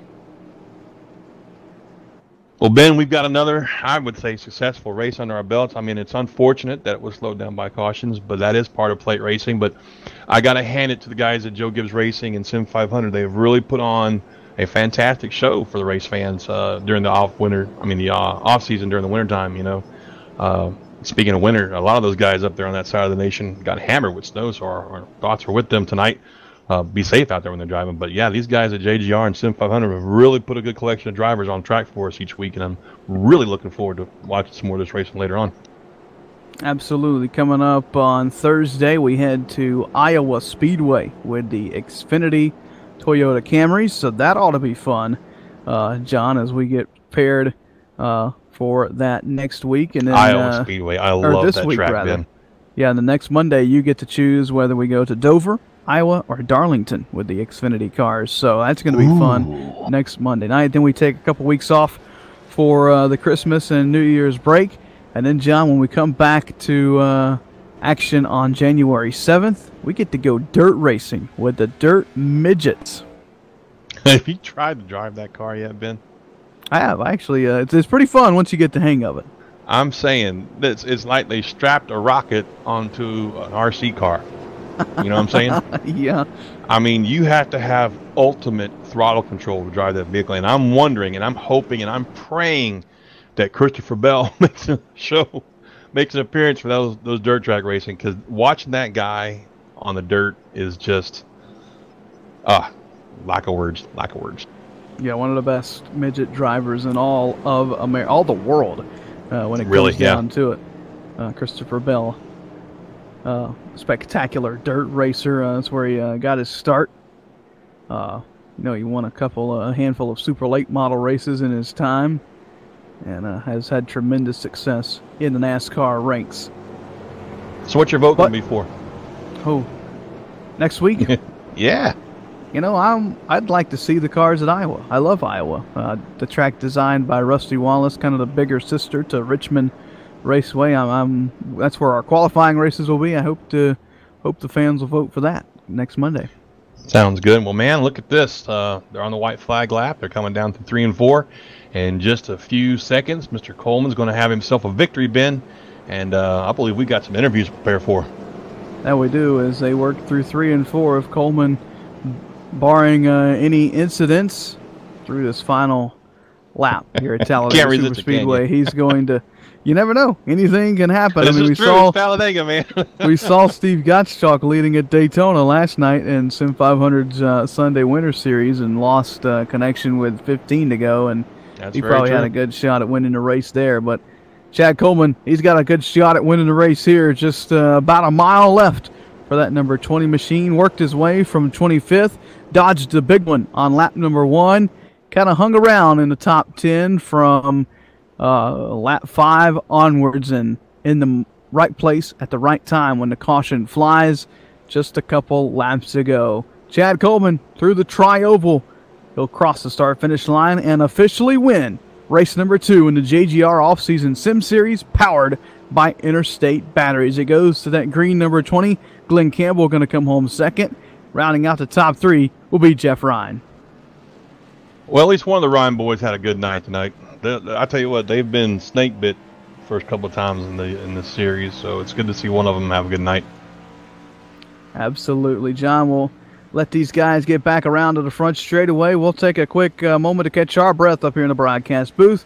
Well, Ben, we've got another, I would say, successful race under our belts. I mean, it's unfortunate that it was slowed down by cautions, but that is part of plate racing. But I got to hand it to the guys at Joe Gibbs Racing and Sim 500. They've really put on a fantastic show for the race fans during the off season during the wintertime. Speaking of winter, a lot of those guys up there on that side of the nation got hammered with snow, so our thoughts are with them tonight. Be safe out there when they're driving. But yeah, these guys at JGR and Sim 500 have really put a good collection of drivers on track for us each week, and I'm really looking forward to watching some more of this racing later on. Absolutely. Coming up on Thursday, we head to Iowa Speedway with the Xfinity Toyota Camrys, so that ought to be fun, John, as we get prepared for that next week. And then Iowa Speedway, I love that track, Ben. Yeah, and the next Monday you get to choose whether we go to Dover, Iowa, or Darlington with the Xfinity cars. So that's going to be fun next Monday night. Then we take a couple weeks off for the Christmas and New Year's break. And then, John, when we come back to action on January 7th, we get to go dirt racing with the Dirt Midgets. Have you tried to drive that car yet, Ben? I have actually. It's pretty fun once you get the hang of it. I'm saying it's like they strapped a rocket onto an RC car. You know what I'm saying? Yeah. I mean, you have to have ultimate throttle control to drive that vehicle. And I'm wondering, and I'm hoping, and I'm praying that Christopher Bell makes an appearance for those dirt track racing, because watching that guy on the dirt is just lack of words. Yeah, one of the best midget drivers in all of all the world when it Really, comes down to it. Christopher Bell, spectacular dirt racer. That's where he got his start. He won a handful of super late model races in his time, and has had tremendous success in the NASCAR ranks. So what's your vote going to be for? Oh, next week? Yeah. I'd like to see the cars at Iowa. I love Iowa. The track designed by Rusty Wallace, kind of the bigger sister to Richmond Raceway. That's where our qualifying races will be. I hope the fans will vote for that next Monday. Sounds good. Well, man, look at this. They're on the white flag lap. They're coming down to 3 and 4. In just a few seconds, Mr. Coleman's going to have himself a victory bin, and I believe we got some interviews to prepare for. That we do, as they work through 3 and 4 of Coleman, barring any incidents through this final lap here at Talladega Super Speedway. He's going to. You never know. Anything can happen. This is true. It's Talladega, man. We saw Steve Gottschalk leading at Daytona last night in Sim 500's Sunday Winter Series and lost connection with 15 to go, and he probably had a good shot at winning the race there. But Chad Coleman, he's got a good shot at winning the race here. Just about a mile left for that number 20 machine. Worked his way from 25th, dodged the big one on lap number 1, kind of hung around in the top 10 from lap 5 onwards, and in the right place at the right time when the caution flies just a couple laps ago. Chad Coleman through the tri-oval. He'll cross the start-finish line and officially win race number 2 in the JGR Off-Season Sim Series powered by Interstate batteries. It goes to that green number 20. Glenn Campbell going to come home second. Rounding out the top 3 will be Jeff Ryan. Well, at least one of the Ryan boys had a good night tonight. I tell you what, they've been snake bit first couple of times in this series, so it's good to see one of them have a good night. Absolutely, John. We'll let these guys get back around to the front straightaway. We'll take a quick moment to catch our breath up here in the broadcast booth.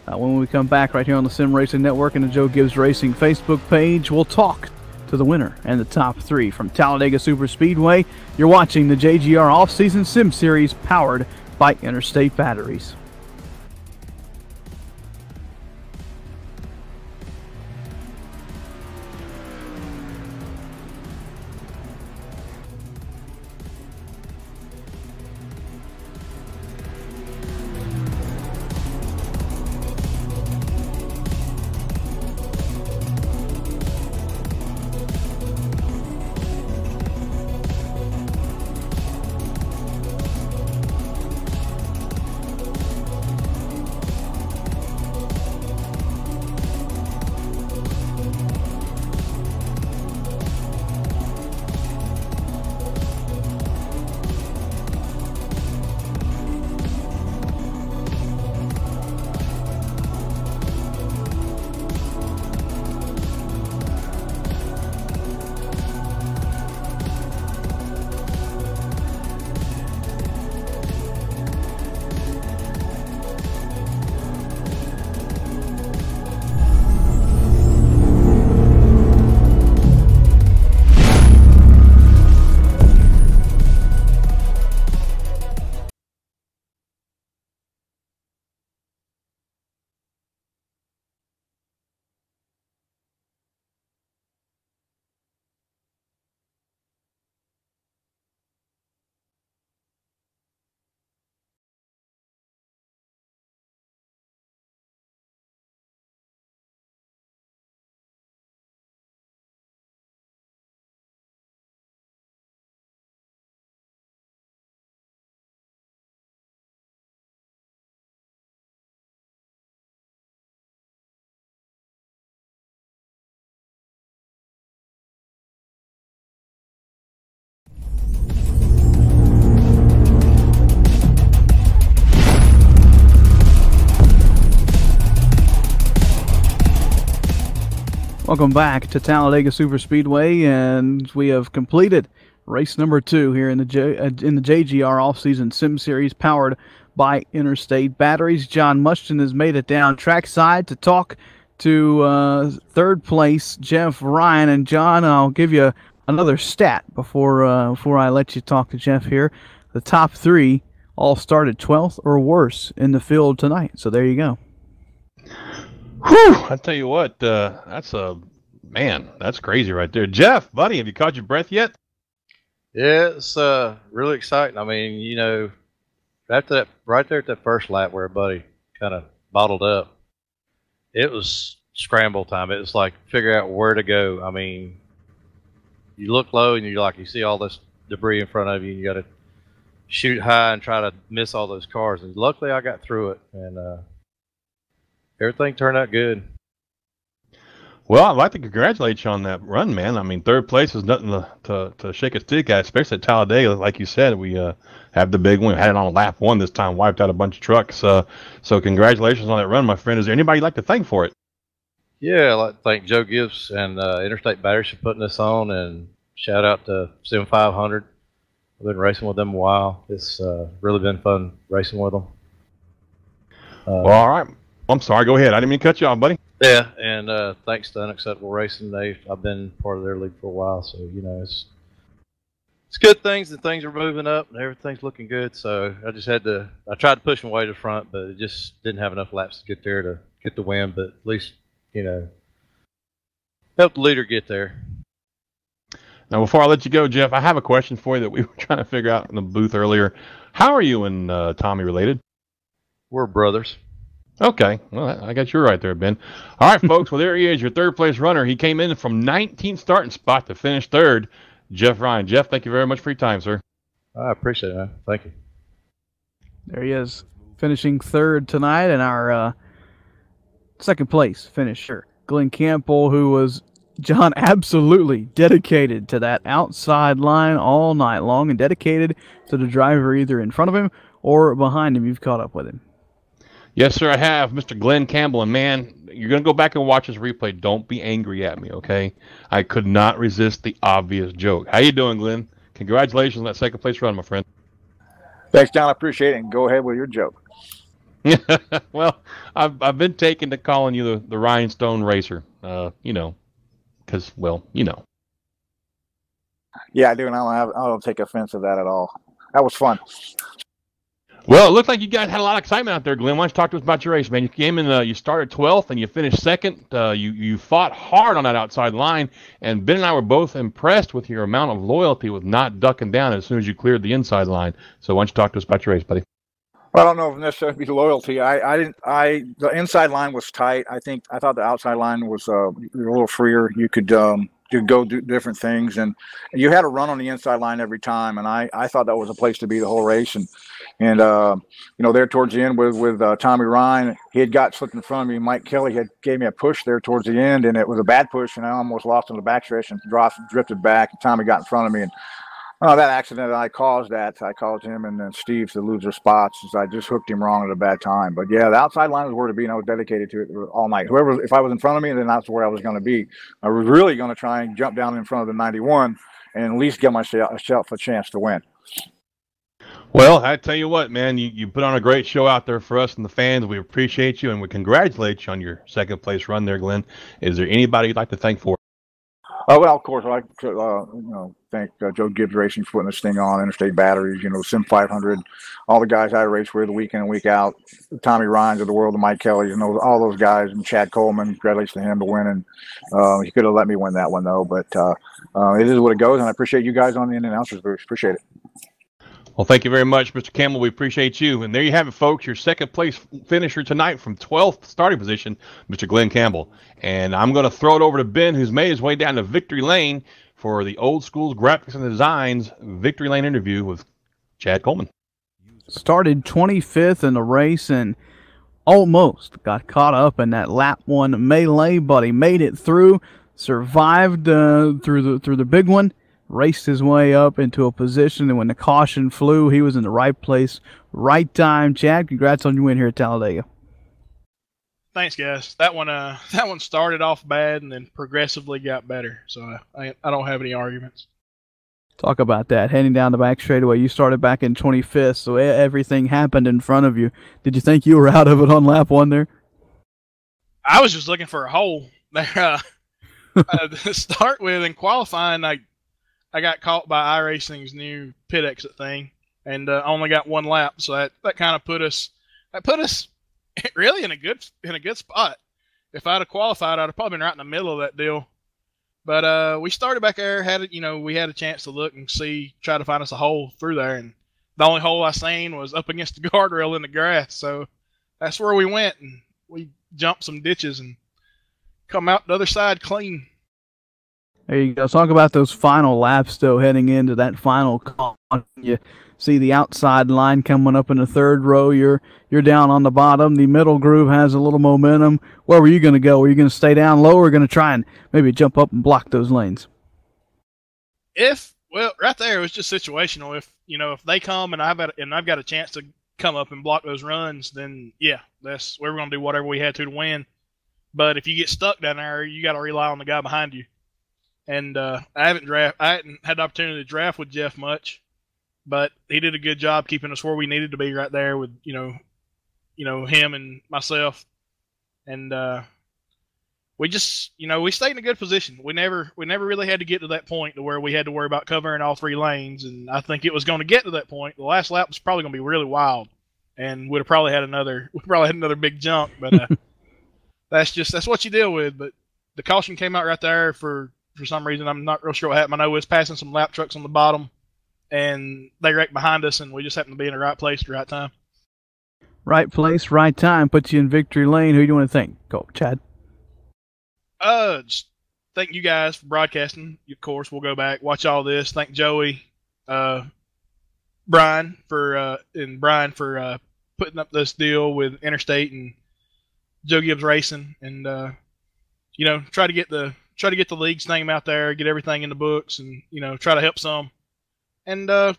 When we come back right here on the Sim Racing Network and the Joe Gibbs Racing Facebook page, we'll talk to the winner and the top 3 from Talladega Super Speedway. You're watching the JGR Off-Season Sim Series powered by Interstate batteries. Welcome back to Talladega Superspeedway, and we have completed race number 2 here in the JGR Off-Season Sim Series, powered by Interstate Batteries. John Mushton has made it down trackside to talk to third place Jeff Ryan. And John, I'll give you another stat before I let you talk to Jeff here. The top 3 all started 12th or worse in the field tonight. So there you go. Whew! I tell you what, that's crazy right there. Jeff, buddy, have you caught your breath yet? Yeah, it's really exciting. I mean, you know, after that, right there at that first lap where everybody kind of bottled up, it was scramble time. It was like figure out where to go. I mean, you look low and you see all this debris in front of you, and you got to shoot high and try to miss all those cars. And luckily, I got through it, and everything turned out good. Well, I'd like to congratulate you on that run, man. I mean, third place is nothing to shake a stick at, especially at Talladega. Like you said, we have the big one. We had it on lap 1 this time, wiped out a bunch of trucks. So congratulations on that run, my friend. Is there anybody you'd like to thank for it? Yeah, I'd like to thank Joe Gibbs and Interstate Batteries for putting this on, and shout out to Sim 500. I've been racing with them a while. It's really been fun racing with them. Well, all right. I'm sorry. Go ahead. I didn't mean to cut you off, buddy. Yeah, and thanks to Unacceptable Racing, I've been part of their league for a while, so you know it's good things, and things are moving up, and everything's looking good. So I tried to push my way to the front, but it just didn't have enough laps to get there to get the win. But at least, you know, help the leader get there. Now, before I let you go, Jeff, I have a question for you that we were trying to figure out in the booth earlier. How are you and Tommy related? We're brothers. Okay, well, I got you right there, Ben. All right, folks, well, there he is, your third-place runner. He came in from 19th starting spot to finish third, Jeff Ryan. Jeff, thank you very much for your time, sir. I appreciate it, man. Thank you. There he is, finishing third tonight, and our second-place finisher, Glenn Campbell, who was, John, absolutely dedicated to that outside line all night long, and dedicated to the driver either in front of him or behind him. You've caught up with him. Yes, sir, I have, Mr. Glenn Campbell. And, man, you're going to go back and watch this replay. Don't be angry at me, okay? I could not resist the obvious joke. How you doing, Glenn? Congratulations on that second-place run, my friend. Thanks, John. I appreciate it. And go ahead with your joke. Well, I've been taken to calling you the Rhinestone Racer, you know, because, well, you know. Yeah, I do, and I don't take offense to that at all. That was fun. Well, it looked like you guys had a lot of excitement out there, Glenn. Why don't you talk to us about your race, man? You came in, you started 12th, and you finished second. You fought hard on that outside line, and Ben and I were both impressed with your amount of loyalty with not ducking down as soon as you cleared the inside line. So why don't you talk to us about your race, buddy? Well, I don't know if necessarily loyalty. The inside line was tight. I thought the outside line was a little freer. You could go do different things, and you had a run on the inside line every time. And I thought that was a place to be the whole race. And you know, there towards the end with Tommy Ryan, he had got slipped in front of me. Mike Kelly gave me a push there towards the end, and it was a bad push, and I almost lost on the backstretch and drifted back. And Tommy got in front of me, and that accident I caused him and then Steve to lose their spots. I just hooked him wrong at a bad time. But yeah, the outside line was where to be, and I was dedicated to it all night. If I was in front of me, then that's where I was going to be. I was really going to try and jump down in front of the 91 and at least give myself a chance to win. Well, I tell you what, man, you put on a great show out there for us and the fans. We appreciate you, and we congratulate you on your second place run there, Glenn. Is there anybody you'd like to thank for? Well, of course, I'd like to thank Joe Gibbs Racing for putting this thing on, Interstate Batteries, Sim 500, all the guys I race with week in and week out, Tommy Ryan's of the world, and Mike Kelly, all those guys, and Chad Coleman, congratulations to him to win. And he could have let me win that one, though, but it is what it goes, and I appreciate you guys on the announcers booth. Appreciate it. Well, thank you very much, Mr. Campbell. We appreciate you. And there you have it, folks, your second-place finisher tonight from 12th starting position, Mr. Glenn Campbell. And I'm going to throw it over to Ben, who's made his way down to Victory Lane for the Old Schools Graphics and Designs Victory Lane interview with Chad Coleman. Started 25th in the race and almost got caught up in that lap 1 melee, but he made it through, survived through the big one, raced his way up into a position, and when the caution flew, he was in the right place, right time. Chad, congrats on your win here at Talladega. Thanks, guys. That one started off bad and then progressively got better. So I don't have any arguments. Talk about that. Heading down the back straightaway, you started back in 25th, so everything happened in front of you. Did you think you were out of it on lap 1 there? I was just looking for a hole there. To start with, in qualifying, I got caught by iRacing's new pit exit thing, and only got 1 lap. So that kind of put us really in a good spot. If I'd have qualified, I'd have probably been right in the middle of that deal. But we started back there, we had a chance to look and try to find us a hole through there, and the only hole I seen was up against the guardrail in the grass. So that's where we went, and we jumped some ditches and come out the other side clean. There you go. Talk about those final laps, though, heading into that final call. You see the outside line coming up in the 3rd row. You're down on the bottom. The middle groove has a little momentum. Where were you going to go? Were you going to stay down low, or going to try and maybe jump up and block those lanes? Right there, it was just situational. If they come and I've got a chance to come up and block those runs, then yeah, we were going to do whatever we had to win. But if you get stuck down there, you got to rely on the guy behind you. And I hadn't had the opportunity to draft with Jeff much, but he did a good job keeping us where we needed to be right there with him and myself. And we just we stayed in a good position. We never really had to get to that point to where we had to worry about covering all 3 lanes. And I think it was going to get to that point. The last lap was probably going to be really wild, and we'd have probably had another big jump. But that's what you deal with. But the caution came out right there for some reason. I'm not real sure what happened. I know we was passing some lap trucks on the bottom, and they wrecked behind us, and we just happened to be in the right place at the right time. Right place, right time, puts you in victory lane. Who do you want to thank? Go, Chad. Just thank you guys for broadcasting. Of course, we'll go back, watch all this. Thank Joey, Brian for putting up this deal with Interstate and Joe Gibbs Racing, and try to get the league's name out there, get everything in the books, and try to help some. And the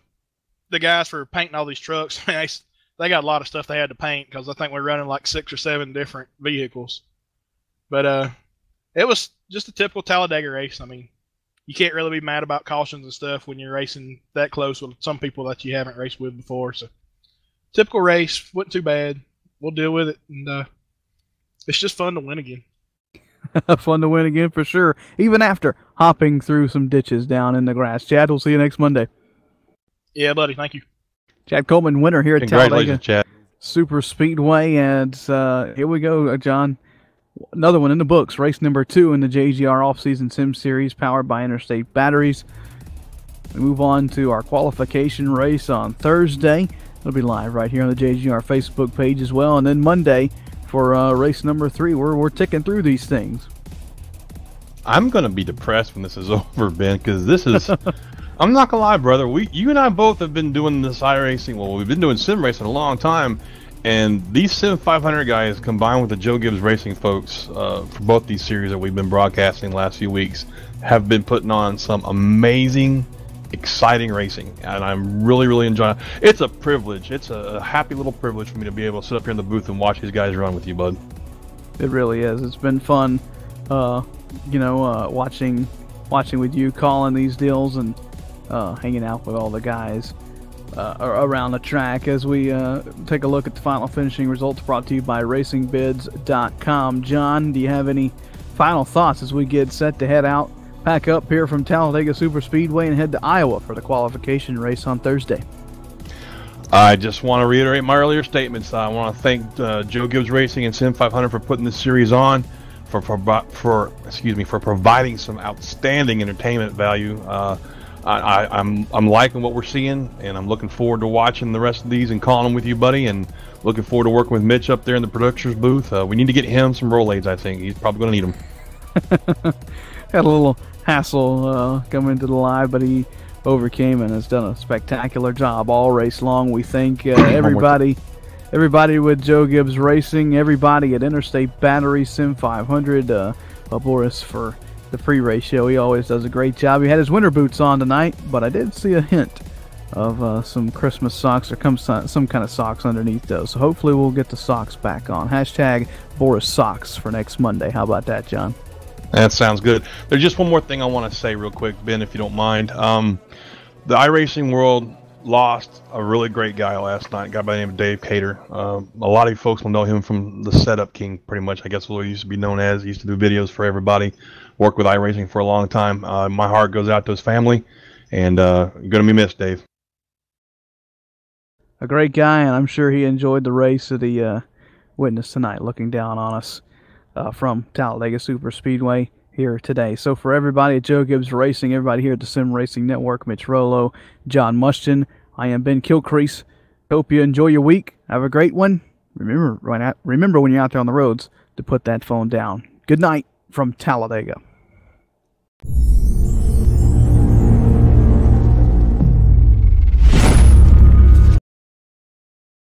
guys for painting all these trucks. They got a lot of stuff they had to paint because I think we're running like 6 or 7 different vehicles. But it was just a typical Talladega race. I mean, you can't really be mad about cautions and stuff when you're racing that close with some people that you haven't raced with before. So typical race, wasn't too bad. We'll deal with it, and it's just fun to win again. Fun to win again for sure, even after hopping through some ditches down in the grass. Chad, we'll see you next Monday. Yeah, buddy. Thank you. Chad Coleman, winner here at Talladega Chad. Super Speedway. And here we go, John. Another one in the books. Race number 2 in the JGR Off-Season Sim Series, powered by Interstate Batteries. We move on to our qualification race on Thursday. It'll be live right here on the JGR Facebook page as well. And then Monday for race number 3. We're ticking through these things. I'm going to be depressed when this is over, Ben, because this is... I'm not going to lie, brother. You and I both have been doing this iRacing. Well, we've been doing sim racing a long time. And these Sim 500 guys, combined with the Joe Gibbs Racing folks, for both these series that we've been broadcasting the last few weeks, have been putting on some amazing, exciting racing. And I'm really, really enjoying it. It's a privilege. It's a happy little privilege for me to be able to sit up here in the booth and watch these guys run with you, bud. It really is. It's been fun, watching with you, calling these deals, and hanging out with all the guys around the track as we take a look at the final finishing results, brought to you by RacingBids.com. John, do you have any final thoughts as we get set to head out, pack up here from Talladega Super Speedway, and head to Iowa for the qualification race on Thursday? I just want to reiterate my earlier statements. I want to thank Joe Gibbs Racing and Sim 500 for putting this series on, for providing some outstanding entertainment value. I'm liking what we're seeing, and I'm looking forward to watching the rest of these and calling them with you, buddy, and looking forward to working with Mitch up there in the producer's booth. We need to get him some Rolaids, I think. He's probably going to need them. Had a little hassle coming to the live, but he overcame and has done a spectacular job all race long. We thank everybody with Joe Gibbs Racing, everybody at Interstate Battery, Sim 500, Boris for the pre-race show. He always does a great job. He had his winter boots on tonight, but I did see a hint some Christmas socks or some kind of socks underneath those. So hopefully we'll get the socks back on. Hashtag Boris Socks for next Monday. How about that, John? That sounds good. There's just one more thing I want to say real quick, Ben, if you don't mind. The iRacing world lost a really great guy last night, a guy by the name of Dave Cater. A lot of you folks will know him from the Setup King, pretty much, I guess what he used to be known as. He used to do videos for everybody, worked with iRacing for a long time. My heart goes out to his family, and you're going to be missed, Dave. A great guy, and I'm sure he enjoyed the race that he witnessed tonight, looking down on us from Talladega Super Speedway here today. So for everybody at Joe Gibbs Racing, everybody here at the Sim Racing Network, Mitch Rollo, John Mushton, I am Ben Kilcrease. Hope you enjoy your week. Have a great one. Remember when you're out there on the roads to put that phone down. Good night from Talladega.